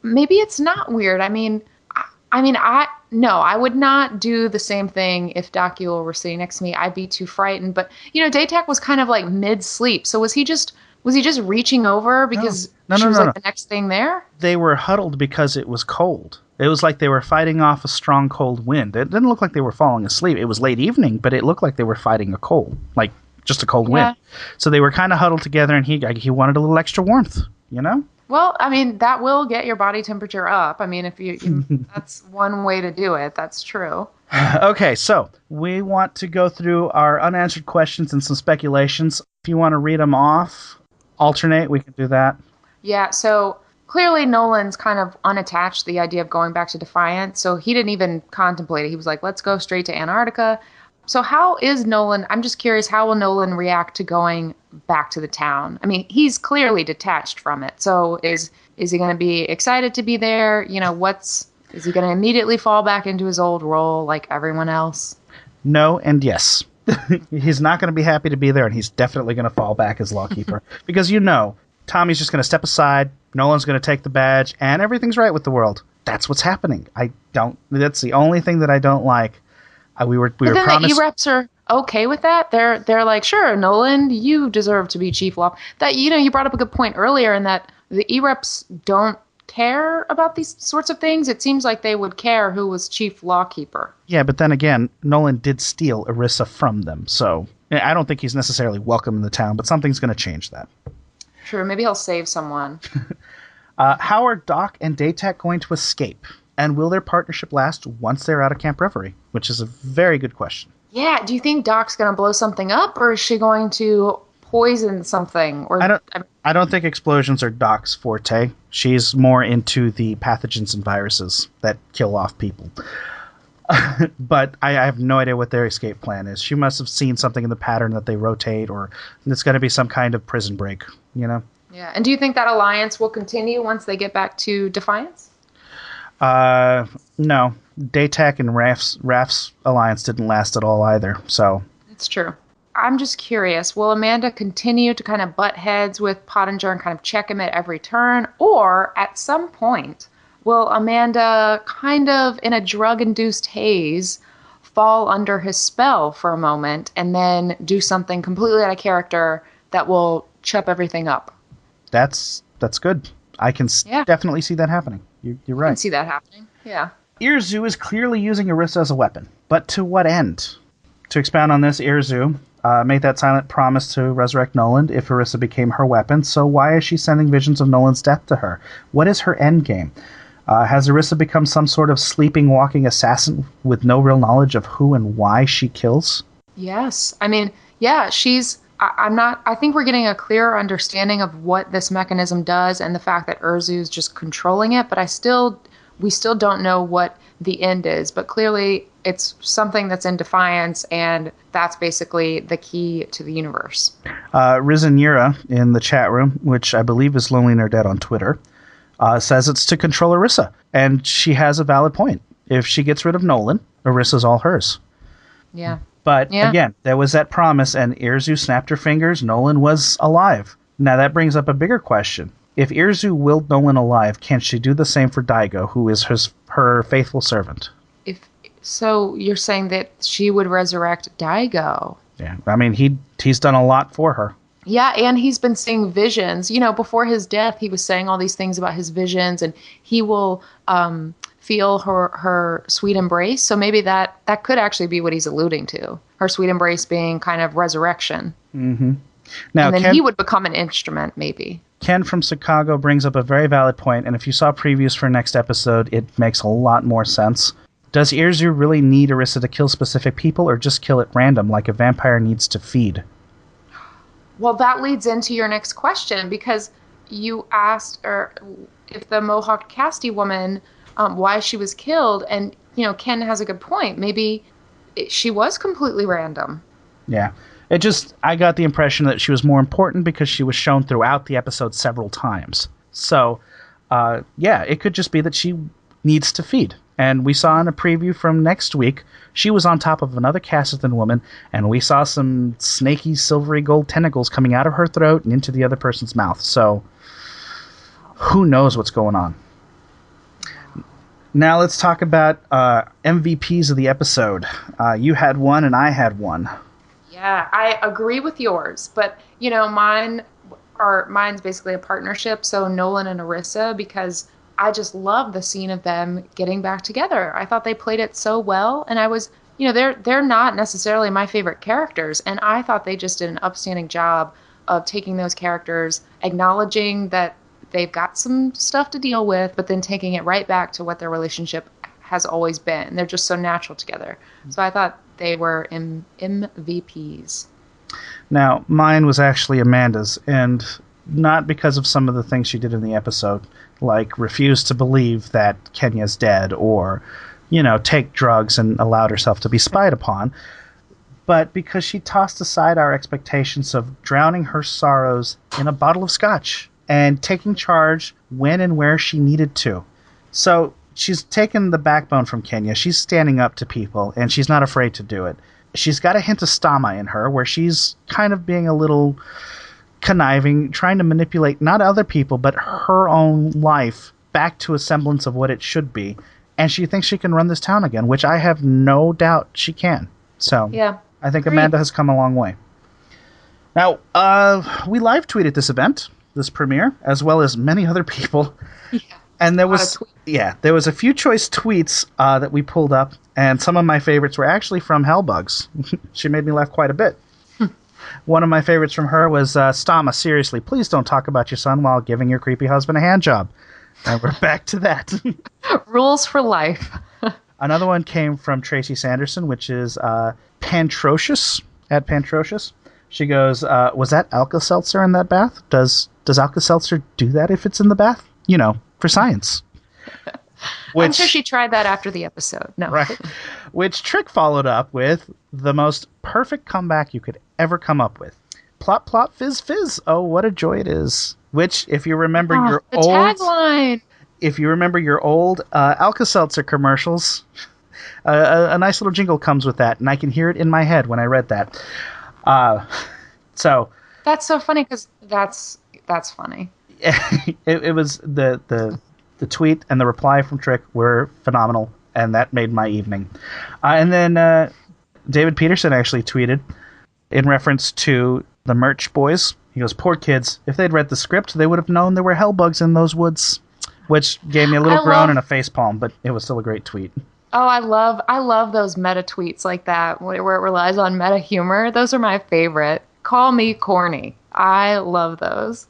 maybe it's not weird. I would not do the same thing if Doc Ewell were sitting next to me. I'd be too frightened. But, Daytak was kind of like mid-sleep. So was he just reaching over because she was the next thing there? They were huddled because it was cold. It was like they were fighting off a strong cold wind. It didn't look like they were falling asleep. It was late evening, but it looked like they were fighting a cold, like just a cold wind. So they were kind of huddled together, and he wanted a little extra warmth, Well, that will get your body temperature up. If you that's one way to do it. That's true. Okay, so we want to go through our unanswered questions and some speculations. If you want to read them off, alternate, we can do that. Yeah, so clearly Nolan's kind of unattached to the idea of going back to Defiance, so he didn't even contemplate it. He was like, let's go straight to Antarctica. So how is Nolan, I'm just curious, how will Nolan react to going back to the town? He's clearly detached from it. So is he going to be excited to be there? Is he going to immediately fall back into his old role like everyone else? No and yes. He's not going to be happy to be there, and he's definitely going to fall back as lawkeeper. Because Tommy's just going to step aside, Nolan's going to take the badge, and everything's right with the world. That's what's happening. That's the only thing that I don't like. We were promised. The E-Reps are okay with that. They're like, sure, Nolan, you deserve to be chief law. That you brought up a good point earlier, in that the E-Reps don't care about these sorts of things. It seems like they would care who was chief lawkeeper. Yeah, but then again, Nolan did steal Orissa from them, so I don't think he's necessarily welcome in the town. But something's going to change that. True, maybe he'll save someone. How are Doc and Daytak going to escape? And will their partnership last once they're out of Camp Reverie? Which is a very good question. Yeah, do you think Doc's going to blow something up, or is she going to poison something? Or I don't think explosions are Doc's forte. She's more into the pathogens and viruses that kill off people. But I have no idea what their escape plan is. She must have seen something in the pattern that they rotate, or it's going to be some kind of prison break, Yeah, and do you think that alliance will continue once they get back to Defiance? No. Daytak and Raph's alliance didn't last at all either, so... It's true. I'm just curious, will Amanda continue to kind of butt heads with Pottinger and kind of check him at every turn? Or, at some point, will Amanda, kind of in a drug-induced haze, fall under his spell for a moment and then do something completely out of character that will chop everything up? That's good. I can definitely see that happening. You're right. I can see that happening, yeah. Irzu is clearly using Orissa as a weapon, but to what end? To expound on this, Irzu made that silent promise to resurrect Nolan if Orissa became her weapon, so why is she sending visions of Nolan's death to her? What is her endgame? Has Orissa become some sort of sleeping, walking assassin with no real knowledge of who and why she kills? Yes. She's... I think we're getting a clearer understanding of what this mechanism does and the fact that Urzu's just controlling it, but we still don't know what the end is. But clearly it's something that's in Defiance, and that's basically the key to the universe. Risen Yura in the chat room, which I believe is Lonely Nerd Dead on Twitter, says it's to control Orissa, and she has a valid point. If she gets rid of Nolan, Orissa's all hers. Yeah. But again, there was that promise, and Irzu snapped her fingers. Nolan was alive. Now that brings up a bigger question. If Irzu willed Nolan alive, can she do the same for Daigo, who is her faithful servant? So you're saying that she would resurrect Daigo? Yeah, I mean, he's done a lot for her. Yeah, and he's been seeing visions. You know, before his death, he was saying all these things about his visions, and he will feel her sweet embrace. So maybe that could actually be what he's alluding to. Her sweet embrace being kind of resurrection. Mm-hmm. Now, and then he would become an instrument, maybe. Ken from Chicago brings up a very valid point, and if you saw previews for next episode, it makes a lot more sense. Does Irzu really need Orisa to kill specific people, or just kill at random, like a vampire needs to feed? Well, that leads into your next question, because you asked if the Mohawk Casty woman, why she was killed, and, Ken has a good point. Maybe she was completely random. Yeah. I got the impression that she was more important because she was shown throughout the episode several times. So, it could just be that she needs to feed. And we saw in a preview from next week, she was on top of another Cassethan woman, and we saw some snaky, silvery gold tentacles coming out of her throat and into the other person's mouth. So, who knows what's going on? Now let's talk about MVPs of the episode. You had one, and I had one. Yeah, I agree with yours, but mine's basically a partnership. So Nolan and Orisa, because I just love the scene of them getting back together. I thought they played it so well, and I was, they're not necessarily my favorite characters, and I thought they just did an upstanding job of taking those characters, acknowledging that they've got some stuff to deal with, but then taking it right back to what their relationship has always been. They're just so natural together. So I thought they were MVPs. Now, mine was actually Amanda's, and not because of some of the things she did in the episode, like refuse to believe that Kenya's dead, or, take drugs and allowed herself to be spied upon, but because she tossed aside our expectations of drowning her sorrows in a bottle of scotch and taking charge when and where she needed to. So she's taken the backbone from Kenya. She's standing up to people, and she's not afraid to do it. She's got a hint of Stama in her, where she's kind of being a little conniving, trying to manipulate not other people, but her own life back to a semblance of what it should be. And she thinks she can run this town again, which I have no doubt she can. So yeah, I think Amanda has come a long way. Now, we live tweeted this event, this premiere, as well as many other people. Yeah. And there was a few choice tweets that we pulled up, and some of my favorites were actually from Hellbugs. She made me laugh quite a bit. One of my favorites from her was, Stama, seriously, please don't talk about your son while giving your creepy husband a hand job. And we're back to that. Rules for life. Another one came from Tracy Sanderson, which is Pantrocious, at Pantrocious. She goes, was that Alka-Seltzer in that bath? Does Alka-Seltzer do that if it's in the bath? For science. I'm sure she tried that after the episode. No. Right. Which Trick followed up with the most perfect comeback you could ever come up with. Plop, plop, fizz, fizz. Oh, what a joy it is. Which, if you remember your old... tagline! If you remember your old Alka-Seltzer commercials, a nice little jingle comes with that, and I can hear it in my head when I read that. So... That's so funny, because that's funny. It was the tweet and the reply from Trick were phenomenal, and that made my evening. And then David Peterson actually tweeted in reference to the merch boys. He goes, "Poor kids. If they'd read the script, they would have known there were hellbugs in those woods," which gave me a little groan and a facepalm, but it was still a great tweet. Oh, I love those meta tweets like that, where it relies on meta humor. Those are my favorite. Call me corny. I love those.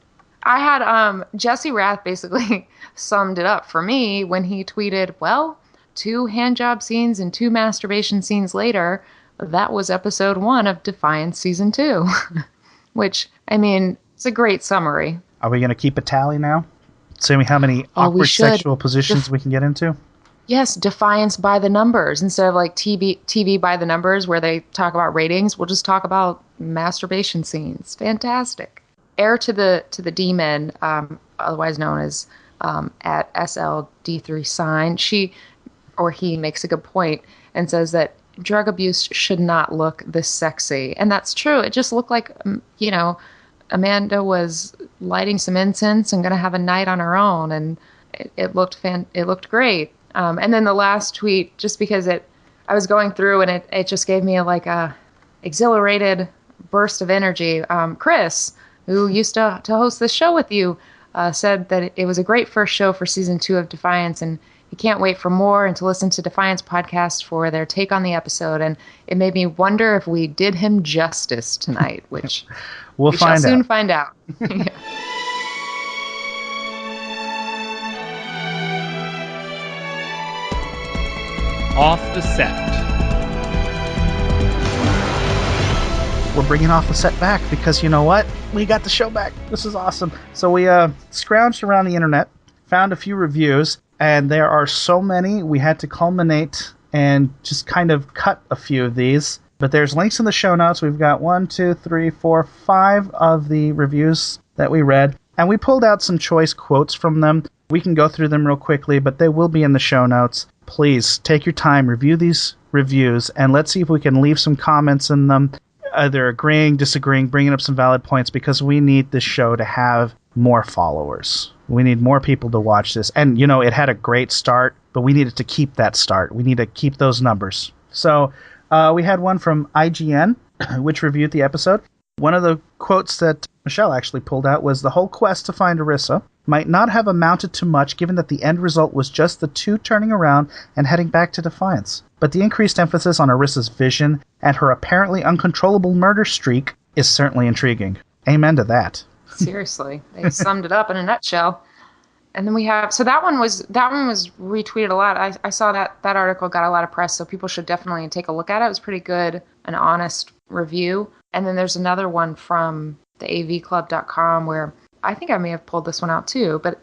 I had Jesse Rath basically summed it up for me when he tweeted, well, 2 handjob scenes and 2 masturbation scenes later, that was episode 1 of Defiance Season 2. Which, I mean, it's a great summary. Are we going to keep a tally now? See how many awkward sexual positions we can get into? Yes, Defiance by the numbers. Instead of like TV by the numbers where they talk about ratings, we'll just talk about masturbation scenes. Fantastic. Heir to the Demon, otherwise known as at SLD3 sign, he makes a good point and says that drug abuse should not look this sexy. And that's true. It just looked like, Amanda was lighting some incense and going to have a night on her own. And it looked great. And then the last tweet, just because I was going through and it just gave me a exhilarated burst of energy. Chris, who used to host this show with you, said that it was a great first show for season 2 of Defiance, and he can't wait for more and to listen to Defiance podcast for their take on the episode. And it made me wonder if we did him justice tonight, which we shall soon find out. Yeah. Off the set. We're bringing Off the Set back because you know what? We got the show back. This is awesome. So we scrounged around the internet, found a few reviews, and there are so many we had to culminate and just kind of cut a few of these. But there's links in the show notes. We've got 1, 2, 3, 4, 5 of the reviews that we read, and we pulled out some choice quotes from them. We can go through them real quickly, but they will be in the show notes. Please take your time, review these reviews, and let's see if we can leave some comments in them, either agreeing, disagreeing, bringing up some valid points, because we need this show to have more followers. We need more people to watch this. And, it had a great start, but we needed to keep that start. We need to keep those numbers. So we had one from IGN, which reviewed the episode. One of the quotes that Michelle actually pulled out was, "The whole quest to find Arissa might not have amounted to much given that the end result was just the two turning around and heading back to Defiance. But the increased emphasis on Arissa's vision and her apparently uncontrollable murder streak is certainly intriguing." Amen to that. Seriously, they summed it up in a nutshell. And then we have, so that one was retweeted a lot. I saw that article got a lot of press, so people should definitely take a look at it. It was pretty good, an honest review. And then there's another one from the avclub.com where I think I may have pulled this one out too, but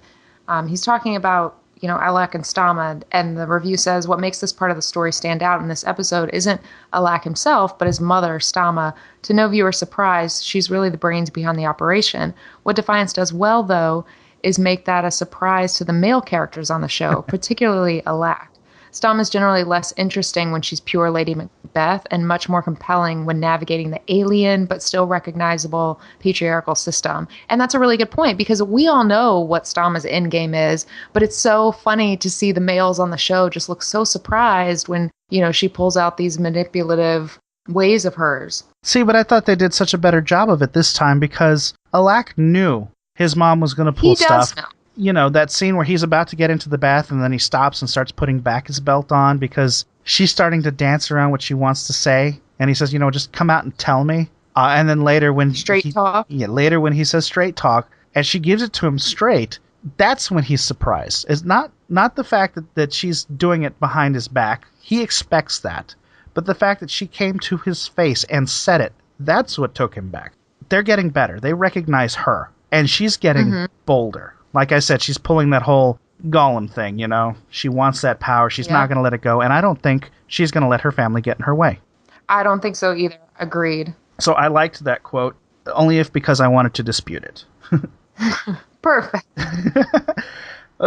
he's talking about, Alak and Stama, and the review says, "What makes this part of the story stand out in this episode isn't Alak himself, but his mother, Stama. To no viewer's surprise, she's really the brains behind the operation. What Defiance does well, though, is make that a surprise to the male characters on the show, particularly Alak. Stama is generally less interesting when she's pure Lady Macbeth and much more compelling when navigating the alien but still recognizable patriarchal system." And that's a really good point, because we all know what Stama's endgame is, but it's so funny to see the males on the show just look so surprised when, she pulls out these manipulative ways of hers. See, but I thought they did such a better job of it this time because Alak knew his mom was going to pull stuff. He does know. That scene where he's about to get into the bath and then he stops and starts putting back his belt on because she's starting to dance around what she wants to say. And he says, just come out and tell me. And then later when... talk? Yeah, later when he says straight talk, and she gives it to him straight, that's when he's surprised. It's not the fact that she's doing it behind his back. He expects that. But the fact that she came to his face and said it, that's what took him back. They're getting better. They recognize her. And she's getting bolder. Like I said, she's pulling that whole Gollum thing, She wants that power. She's not going to let it go. And I don't think she's going to let her family get in her way. I don't think so either. Agreed. So I liked that quote, only because I wanted to dispute it. Perfect.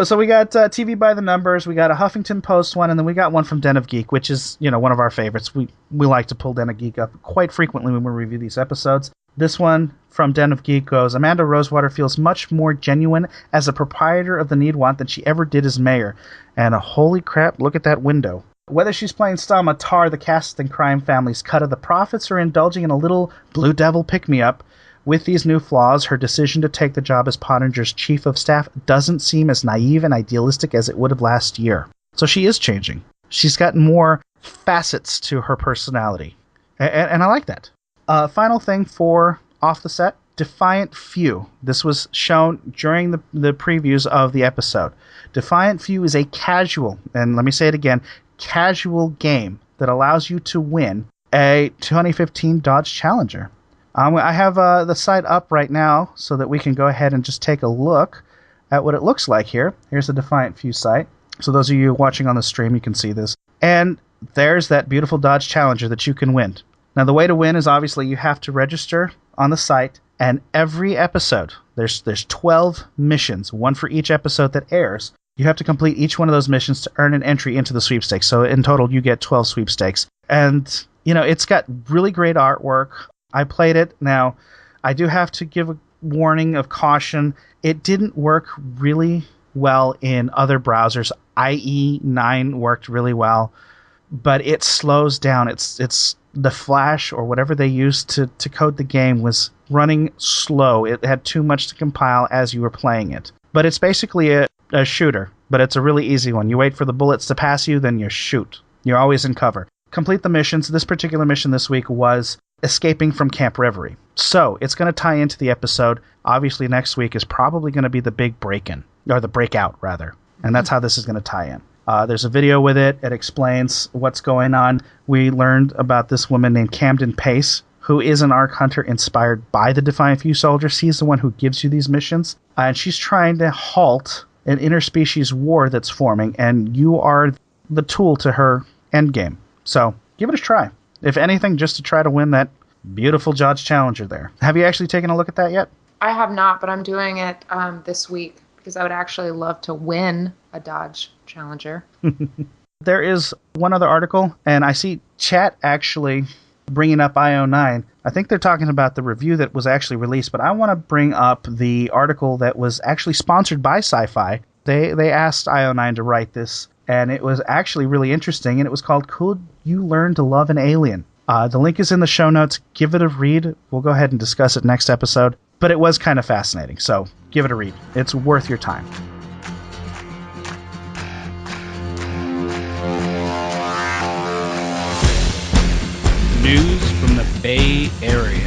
So we got TV by the numbers. We got a Huffington Post one, and then we got one from Den of Geek, which is, one of our favorites. We like to pull Den of Geek up quite frequently when we review these episodes. This one from Den of Geek goes, "Amanda Rosewater feels much more genuine as a proprietor of the Needwant than she ever did as mayor. And holy crap, look at that window. Whether she's playing Stama, Tar, the cast and crime family's cut of the profits, or indulging in a little Blue Devil pick-me-up, with these new flaws, her decision to take the job as Pottinger's chief of staff doesn't seem as naive and idealistic as it would have last year." So she is changing. She's got more facets to her personality. And I like that. Final thing for Off the Set, Defiant Few. This was shown during the previews of the episode. Defiant Few is a casual, and let me say it again, casual game that allows you to win a 2015 Dodge Challenger. I have the site up right now so that we can go ahead and just take a look at what it looks like here. Here's the Defiant Few site. So those of you watching on the stream, you can see this. And there's that beautiful Dodge Challenger that you can win. Now, the way to win is obviously you have to register on the site, and every episode, there's 12 missions, one for each episode that airs. You have to complete each one of those missions to earn an entry into the sweepstakes. So in total, you get 12 sweepstakes. And, it's got really great artwork. I played it. Now, I do have to give a warning of caution. It didn't work really well in other browsers. IE 9 worked really well, but it slows down. It's the Flash or whatever they used to code the game was running slow. It had too much to compile as you were playing it. But it's basically a shooter, but it's a really easy one. You wait for the bullets to pass you, then you shoot. You're always in cover. Complete the missions. This particular mission this week was escaping from Camp Reverie. So it's going to tie into the episode. Obviously, next week is probably going to be the big break-in, or the breakout, rather. And that's how this is going to tie in. There's a video with it. It explains what's going on. We learned about this woman named Camden Pace, who is an Ark Hunter inspired by the Defiant Few Soldiers. She's the one who gives you these missions. And she's trying to halt an interspecies war that's forming, and you are the tool to her endgame. So give it a try. If anything, just to try to win that beautiful Dodge Challenger there. Have you actually taken a look at that yet? I have not, but I'm doing it this week because I would actually love to win a Dodge Challenger. There is one other article, and I see chat actually bringing up IO9. I think they're talking about the review that was actually released, but I want to bring up the article that was actually sponsored by Sci-Fi. They asked IO9 to write this, and it was actually really interesting, and it was called Could You Learn to Love an Alien? The link is in the show notes. Give it a read. We'll go ahead and discuss it next episode. But it was kind of fascinating, so give it a read. It's worth your time. News from the Bay Area.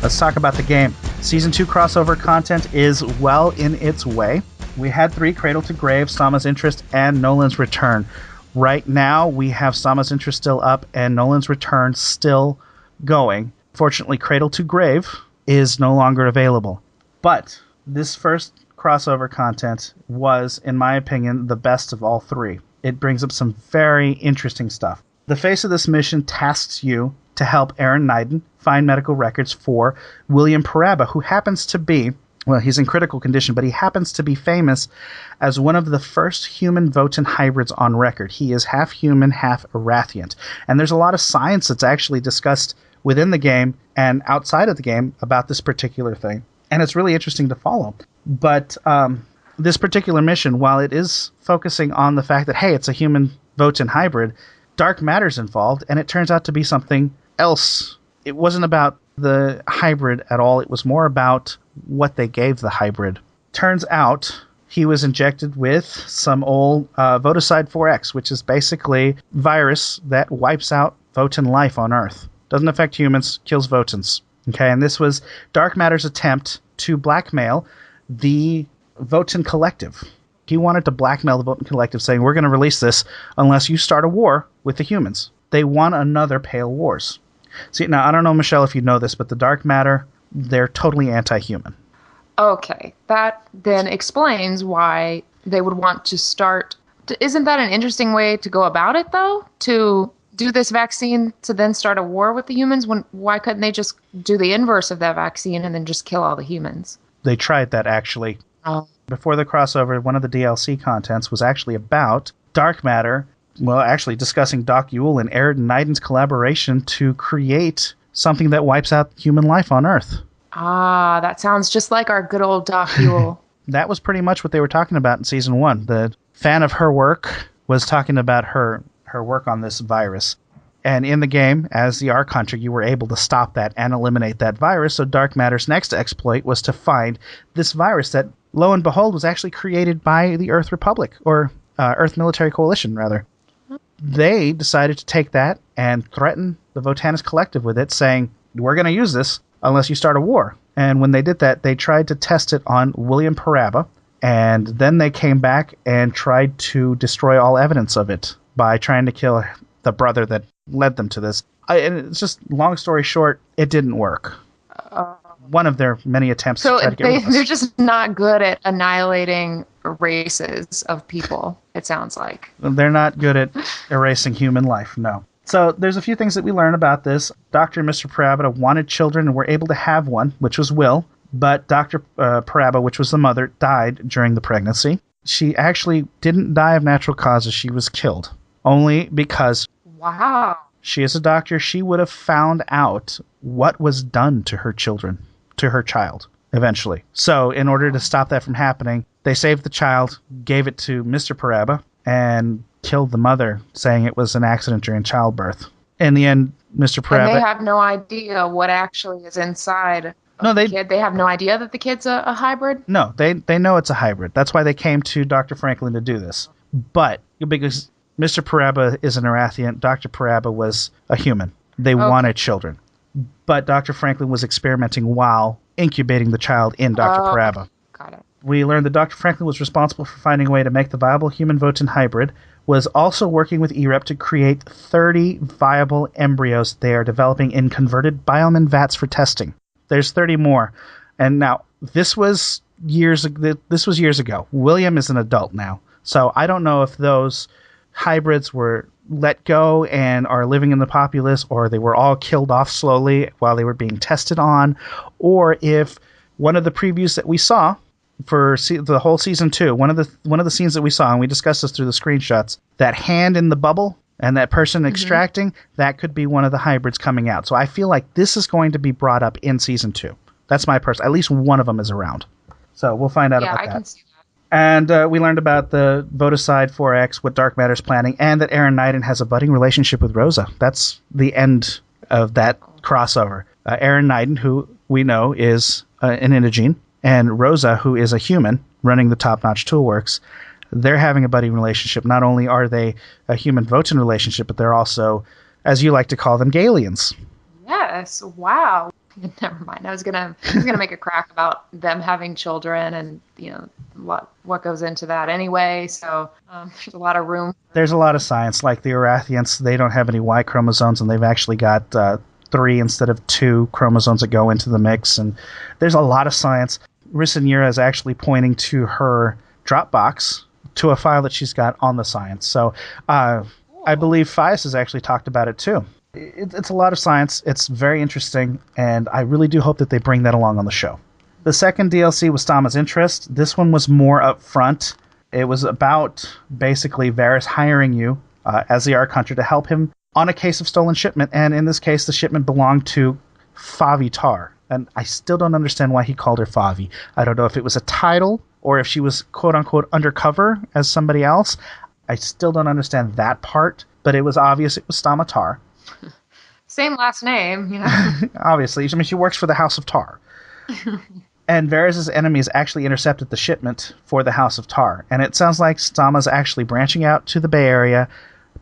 Let's talk about the game. Season 2 crossover content is well in its way. We had 3, Cradle to Grave, Sama's Interest, and Nolan's Return. Right now, we have Sama's Interest still up and Nolan's Return still going. Fortunately, Cradle to Grave is no longer available. But this first crossover content was, in my opinion, the best of all 3. It brings up some very interesting stuff. The face of this mission tasks you to help Aaron Nyden find medical records for William Paraba, who happens to be, well, he's in critical condition, but he happens to be famous as one of the first human Votan hybrids on record. He is half human, half Arathiant. And there's a lot of science that's actually discussed within the game and outside of the game about this particular thing. And it's really interesting to follow. But this particular mission, while it is focusing on the fact that, hey, it's a human Votan hybrid, dark matter's involved, and it turns out to be something else. It wasn't about the hybrid at all. It was more about what they gave the hybrid. Turns out he was injected with some old Voticide 4X, which is basically virus that wipes out Votan life on Earth. Doesn't affect humans, kills Votans. Okay, and this was Dark Matter's attempt to blackmail the Votan Collective. He wanted to blackmail the Votan Collective, saying, we're going to release this unless you start a war with the humans. They won another Pale Wars. See, now, I don't know, Michelle, if you know this, but the Dark Matter, they're totally anti-human. Okay, that then explains why they would want to start... Isn't that an interesting way to go about it, though? To do this vaccine to then start a war with the humans? Why couldn't they just do the inverse of that vaccine and then just kill all the humans? They tried that, actually. Oh. Before the crossover, one of the DLC contents was actually about Dark Matter, well, actually discussing Doc Yule and Aaron Nyden's collaboration to create something that wipes out human life on Earth. Ah, that sounds just like our good old Doc Yule. That was pretty much what they were talking about in Season 1. The fan of her work was talking about her work on this virus. And in the game, as the Ark Hunter, you were able to stop that and eliminate that virus. So Dark Matter's next exploit was to find this virus that, lo and behold, was actually created by the Earth Republic, or Earth Military Coalition, rather. They decided to take that and threaten the Votanus Collective with it, saying, we're going to use this unless you start a war. And when they did that, they tried to test it on William Paraba, and then they came back and tried to destroy all evidence of it by trying to kill the brother that led them to this. And it's just, long story short, it didn't work. One of their many attempts to try to get rid of us. They're just not good at annihilating races of people, it sounds like. They're not good at erasing human life, no. So there's a few things that we learn about this. Dr. and Mr. Paraba wanted children and were able to have one, which was Will. But Dr. Paraba, which was the mother, died during the pregnancy. She actually didn't die of natural causes. She was killed. Only because Wow. she is a doctor. She would have found out what was done to her children, to her child, eventually. So in order to stop that from happening, they saved the child, gave it to Mr. Paraba, and killed the mother, saying it was an accident during childbirth. In the end, Mr. Paraba... And they have no idea what actually is inside of the kid. They have no idea that the kid's a hybrid? No, they know it's a hybrid. That's why they came to Dr. Franklin to do this. But because Mr. Paraba is an Arathian, Dr. Paraba was a human. They wanted children. But Dr. Franklin was experimenting while incubating the child in Dr. Paraba. Got it. We learned that Dr. Franklin was responsible for finding a way to make the viable human Votan hybrid, was also working with EREP to create 30 viable embryos they are developing in converted bioman vats for testing. There's 30 more. And now, this was years ago. William is an adult now. So I don't know if those hybrids were let go and are living in the populace, or they were all killed off slowly while they were being tested on, or if one of the previews that we saw for the whole season 2, one of the scenes that we saw, and we discussed this through the screenshots, that hand in the bubble and that person extracting, that could be one of the hybrids coming out. So I feel like this is going to be brought up in season 2. That's my person. At least one of them is around. So we'll find out about that. Yeah, I can see that. And we learned about the Voticide 4X, what Dark Matter's planning, and that Aaron Knighton has a budding relationship with Rosa. That's the end of that crossover. Aaron Knighton, who we know is an Indigene, and Rosa, who is a human running the Top Notch Toolworks, they're having a budding relationship. Not only are they a human Votan relationship, but they're also, as you like to call them, Galians. Yes. Wow. Never mind. I was gonna make a crack about them having children, and what goes into that anyway. So there's a lot of room. There's a lot of science. Like the Arathians, they don't have any Y chromosomes, and they've actually got 3 instead of 2 chromosomes that go into the mix. And there's a lot of science. Rissaniera is actually pointing to her Dropbox to a file that she's got on the science. So I believe Fias has actually talked about it too. It's a lot of science. It's very interesting, and I really do hope that they bring that along on the show. The second DLC was Stama's Interest. This one was more upfront. It was about basically Varys hiring you as the Ark Hunter to help him on a case of stolen shipment, and in this case, the shipment belonged to Favi Tar. And I still don't understand why he called her Favi. I don't know if it was a title or if she was quote-unquote undercover as somebody else. I still don't understand that part, but it was obvious it was Stama Tar. Same last name, Obviously. I mean, she works for the House of Tar. And Varys' enemies actually intercepted the shipment for the House of Tar. And it sounds like Stama's actually branching out to the Bay Area,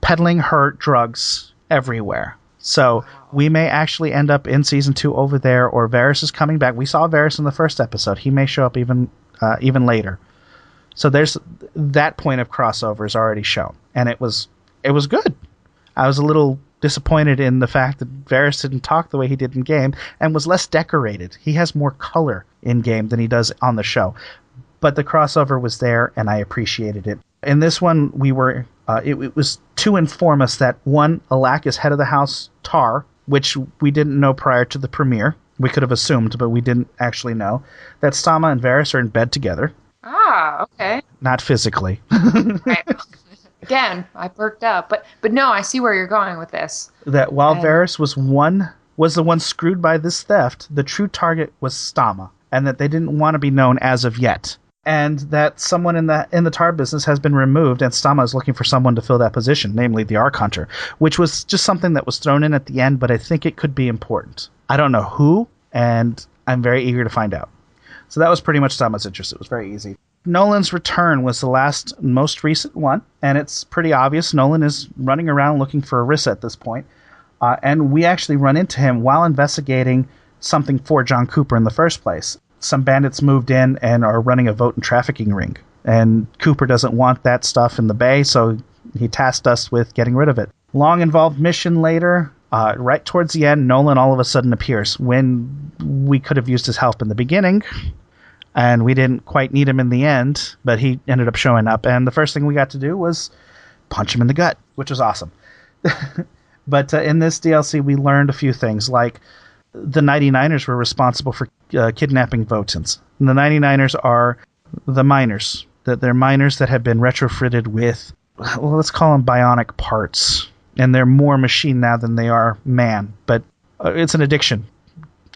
peddling her drugs everywhere. So we may actually end up in season 2 over there, or Varys is coming back. We saw Varys in the first episode. He may show up even later. So there's that point of crossover is already shown, and it was good. I was a little disappointed in the fact that Varys didn't talk the way he did in game and was less decorated. He has more color in game than he does on the show. But the crossover was there, and I appreciated it. In this one, we were it was to inform us that, one, Alak is head of the House Tar, which we didn't know prior to the premiere. We could have assumed, but we didn't actually know. That Stama and Varys are in bed together. Ah, okay. Not physically. Right. Again, I perked up, but no, I see where you're going with this. That while Varys was the one screwed by this theft, the true target was Stama, and that they didn't want to be known as of yet. And that someone in the tar business has been removed, and Stama is looking for someone to fill that position, namely the Ark Hunter, which was just something that was thrown in at the end, but I think it could be important. I don't know who, and I'm very eager to find out. So that was pretty much Stama's Interest. It was very easy. Nolan's Return was the most recent one, and it's pretty obvious. Nolan is running around looking for Orissa at this point, and we actually run into him while investigating something for John Cooper in the first place. Some bandits moved in and are running a Votan trafficking ring, and Cooper doesn't want that stuff in the bay, so he tasked us with getting rid of it. Long involved mission later, right towards the end, Nolan all of a sudden appears when we could have used his help in the beginning. And we didn't quite need him in the end, but he ended up showing up. And the first thing we got to do was punch him in the gut, which was awesome. But in this DLC, we learned a few things, like the 99ers were responsible for kidnapping Votans. And the 99ers are the miners. that they're miners that have been retrofitted with, well, let's call them bionic parts. And they're more machine now than they are man. But it's an addiction,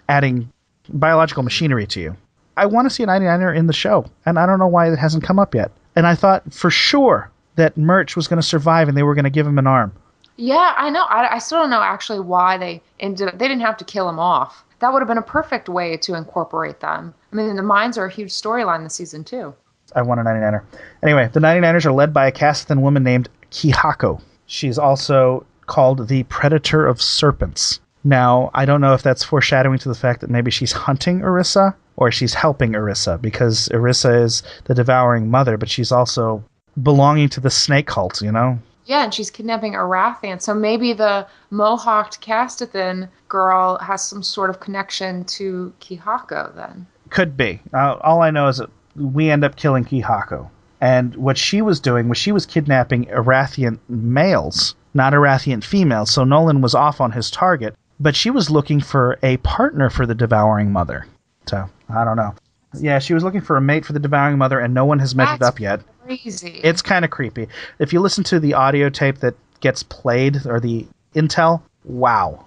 adding biological machinery to you. I want to see a 99er in the show, and I don't know why it hasn't come up yet. And I thought for sure that Murch was going to survive and they were going to give him an arm. Yeah, I know. I still don't know actually why they didn't have to kill him off. That would have been a perfect way to incorporate them. I mean, the mines are a huge storyline this season, too. I want a 99er. Anyway, the 99ers are led by a Kasathan woman named Kihako. She's also called the Predator of Serpents. Now, I don't know if that's foreshadowing to the fact that maybe she's hunting Orisa or she's helping Orisa, because Orisa is the devouring mother, but she's also belonging to the snake cult, you know? Yeah, and she's kidnapping Arathian, so maybe the Mohawked Kasathan girl has some sort of connection to Kihako then. Could be. All I know is that we end up killing Kihako. And what she was doing was she was kidnapping Arathian males, not Arathian females, so Nolan was off on his target, but she was looking for a partner for the devouring mother. So, I don't know. Yeah, she was looking for a mate for the devouring mother, and no one has measured up yet. Crazy. It's kind of creepy. If you listen to the audio tape that gets played, or the intel, wow.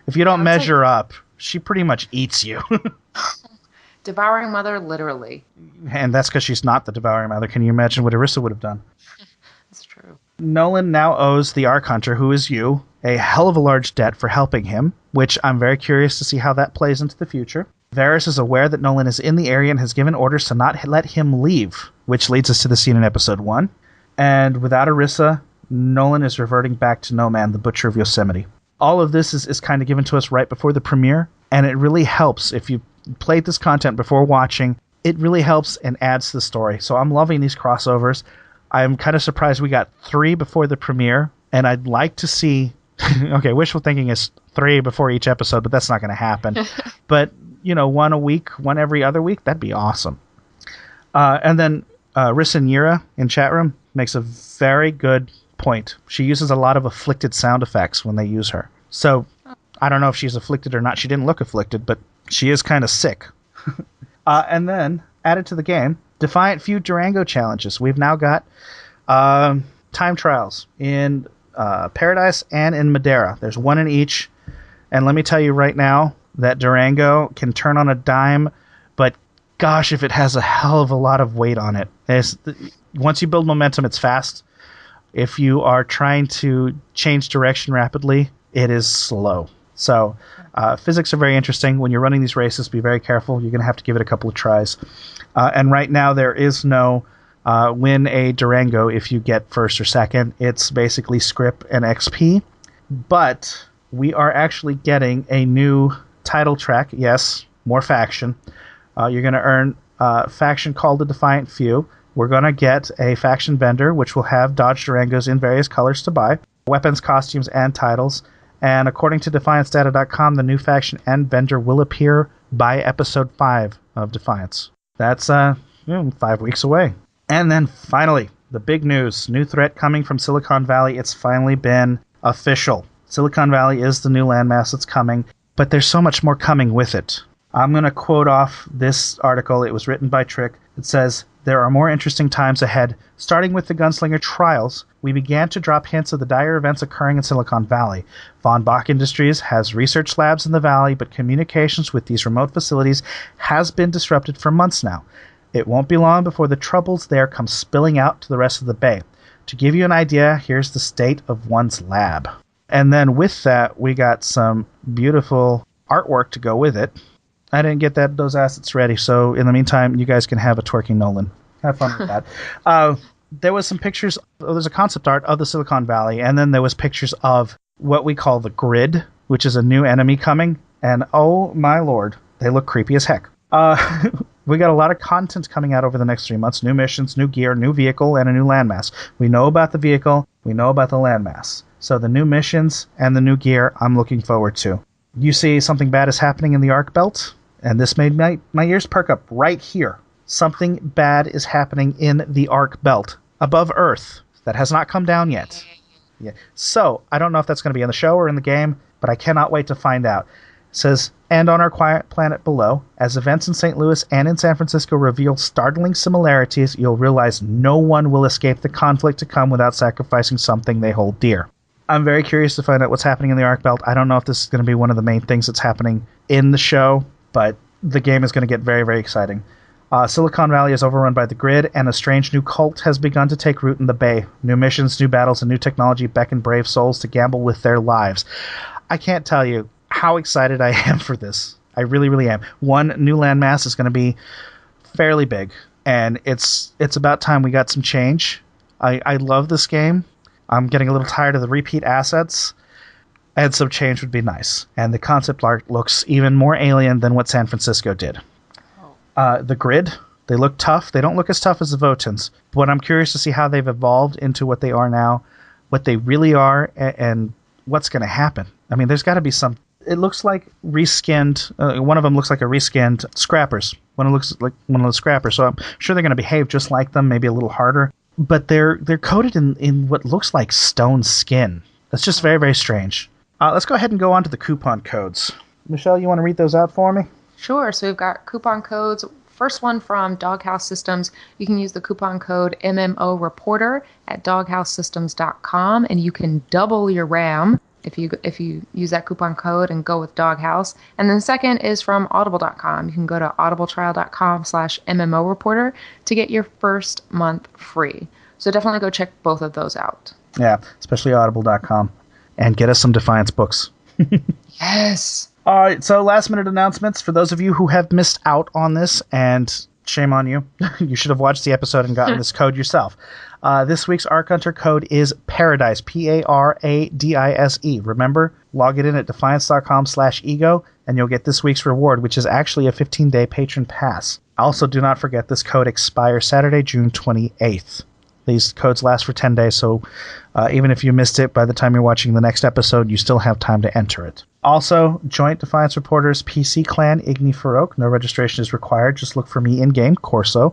If you don't measure up, she pretty much eats you. Devouring mother, literally. And that's because she's not the devouring mother. Can you imagine what Orisa would have done? That's true. Nolan now owes the Ark Hunter, who is you, a hell of a large debt for helping him, which I'm very curious to see how that plays into the future. Varys is aware that Nolan is in the area and has given orders to not let him leave, which leads us to the scene in episode 1. And without Orisa, Nolan is reverting back to No Man, the Butcher of Yosemite. All of this is kind of given to us right before the premiere, and it really helps. If you played this content before watching, it really helps and adds to the story. So I'm loving these crossovers. I'm kind of surprised we got 3 before the premiere, and I'd like to see... okay, wishful thinking is 3 before each episode, but that's not going to happen. But... you know, 1 a week, 1 every other week, that'd be awesome. And then Rissanyira in chat room makes a very good point. She uses a lot of afflicted sound effects when they use her. So I don't know if she's afflicted or not. She didn't look afflicted, but she is kind of sick. And then, added to the game, Defiant Feud Durango challenges. We've now got time trials in Paradise and in Madeira. There's 1 in each. And let me tell you right now, that Durango can turn on a dime, but gosh, if it has a hell of a lot of weight on it. Once you build momentum, it's fast. If you are trying to change direction rapidly, it is slow. So physics are very interesting. When you're running these races, be very careful. You're going to have to give it a couple of tries. And right now, there is no win a Durango if you get first or second. It's basically script and XP. But we are actually getting a new title track. Yes, more faction. You're going to earn faction called the Defiant Few. We're going to get a faction vendor, which will have Dodge Durangos in various colors to buy, weapons, costumes, and titles. And according to DefianceData.com, the new faction and vendor will appear by episode 5 of Defiance. That's 5 weeks away. And then finally, the big news. New threat coming from Silicon Valley. It's finally been official. Silicon Valley is the new landmass that's coming, but there's so much more coming with it. I'm going to quote off this article. It was written by Trick. It says, "There are more interesting times ahead. Starting with the Gunslinger trials, we began to drop hints of the dire events occurring in Silicon Valley. Von Bach Industries has research labs in the valley, but communications with these remote facilities has been disrupted for months now. It won't be long before the troubles there come spilling out to the rest of the bay. To give you an idea, here's the state of one's lab." And then with that, we got some beautiful artwork to go with it. I didn't get those assets ready, so in the meantime, you guys can have a twerking Nolan. Have fun with that. There was some pictures. There's a concept art of the Silicon Valley, and then there was pictures of what we call the Grid, which is a new enemy coming. And oh my lord, they look creepy as heck. We got a lot of content coming out over the next 3 months. New missions, new gear, new vehicle, and a new landmass. We know about the vehicle. We know about the landmass. So the new missions and the new gear, I'm looking forward to. You see something bad is happening in the Ark Belt, and this made my ears perk up right here. Something bad is happening in the Ark Belt, above Earth, that has not come down yet. Yeah. So, I don't know if that's going to be in the show or in the game, but I cannot wait to find out. says, and on our quiet planet below, as events in St. Louis and in San Francisco reveal startling similarities, you'll realize no one will escape the conflict to come without sacrificing something they hold dear. I'm very curious to find out what's happening in the Arc Belt. I don't know if this is going to be one of the main things that's happening in the show, but the game is going to get very, very exciting. Silicon Valley is overrun by the Grid, and a strange new cult has begun to take root in the Bay. New missions, new battles, and new technology beckon brave souls to gamble with their lives. I can't tell you how excited I am for this. I really, really am. One, new landmass is going to be fairly big, and it's about time we got some change. I love this game. I'm getting a little tired of the repeat assets, and some change would be nice. And the concept art looks even more alien than what San Francisco did. The Grid, they look tough. They don't look as tough as the Votans, but I'm curious to see how they've evolved into what they are now, what they really are, and what's going to happen. I mean, there's got to be some... It looks like reskinned... one of them looks like a reskinned Scrappers. One looks like one of the Scrappers, so I'm sure they're going to behave just like them, maybe a little harder. But they're coated in what looks like stone skin. That's just very, very strange. Let's go ahead and go on to the coupon codes. Michelle, you want to read those out for me? Sure. So we've got coupon codes. First one from Doghouse Systems. You can use the coupon code MMO Reporter at doghousesystems.com, and you can double your RAM if you use that coupon code and go with Doghouse. And then the second is from audible.com. You can go to audibletrial.com/MMO Reporter to get your first month free. So definitely go check both of those out. Yeah, especially audible.com. And get us some Defiance books. Yes. All right, so last minute announcements for those of you who have missed out on this, and shame on you. You should have watched the episode and gotten this code yourself. This week's Arc Hunter code is Paradise, Paradise. Remember, log it in at defiance.com/ego, and you'll get this week's reward, which is actually a 15-day patron pass. Also, do not forget this code expires Saturday, June 28th. These codes last for 10 days, so even if you missed it, by the time you're watching the next episode, you still have time to enter it. Also, Joint Defiance Reporters PC Clan Igni Farouk. No registration is required. Just look for me in-game, Corso,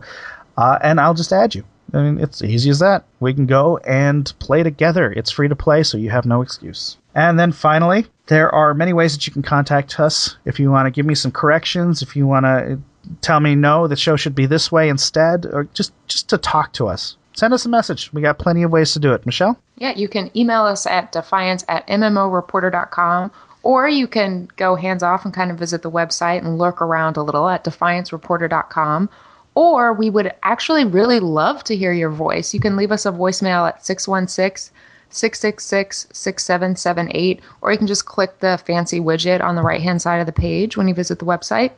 and I'll just add you. I mean, it's easy as that. We can go and play together. It's free to play, so you have no excuse. And then finally, there are many ways that you can contact us. If you want to give me some corrections, if you want to tell me, no, the show should be this way instead, or just to talk to us. Send us a message. We got plenty of ways to do it. Michelle? Yeah, you can email us at defiance@mmoreporter.com, or you can go hands-off and kind of visit the website and lurk around a little at defiancereporter.com. Or we would actually really love to hear your voice. You can leave us a voicemail at 616-666-6778, or you can just click the fancy widget on the right-hand side of the page when you visit the website.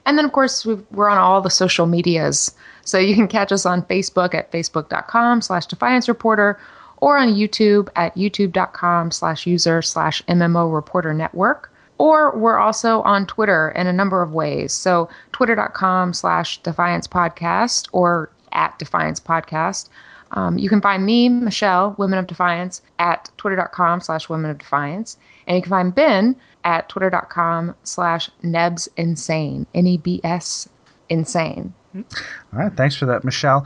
And then, of course, we're on all the social medias. So you can catch us on Facebook at facebook.com/Defiance Reporter, or on YouTube at youtube.com/user/MMO Reporter Network. Or we're also on Twitter in a number of ways. So twitter.com/Defiance Podcast or at Defiance Podcast. You can find me, Michelle, Women of Defiance, at twitter.com/Women of Defiance. And you can find Ben at twitter.com/NebsInsane, NEBS Insane. All right, thanks for that, Michelle.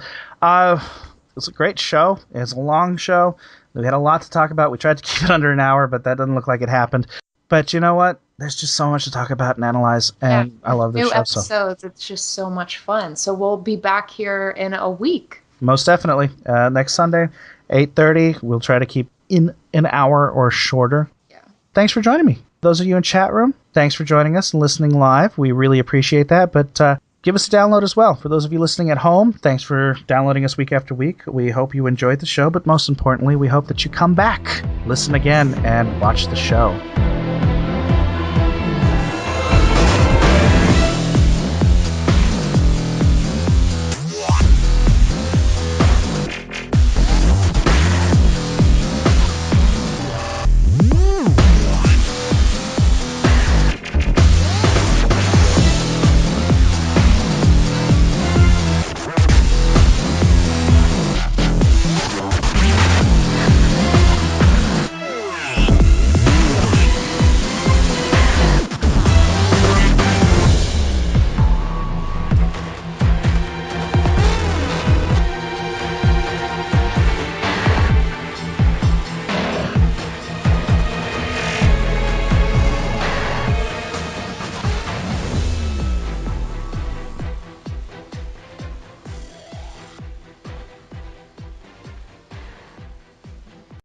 It's a great show. It's a long show. We had a lot to talk about. We tried to keep it under an hour, but that doesn't look like it happened. But you know what? There's just so much to talk about and analyze, and I love this show. New episodes. It's just so much fun. So we'll be back here in a week. Most definitely. Next Sunday, 8:30. We'll try to keep in an hour or shorter. Yeah. Thanks for joining me. Those of you in chat room, thanks for joining us and listening live. We really appreciate that. But give us a download as well. For those of you listening at home, thanks for downloading us week after week. We hope you enjoyed the show, but most importantly, we hope that you come back, listen again, and watch the show.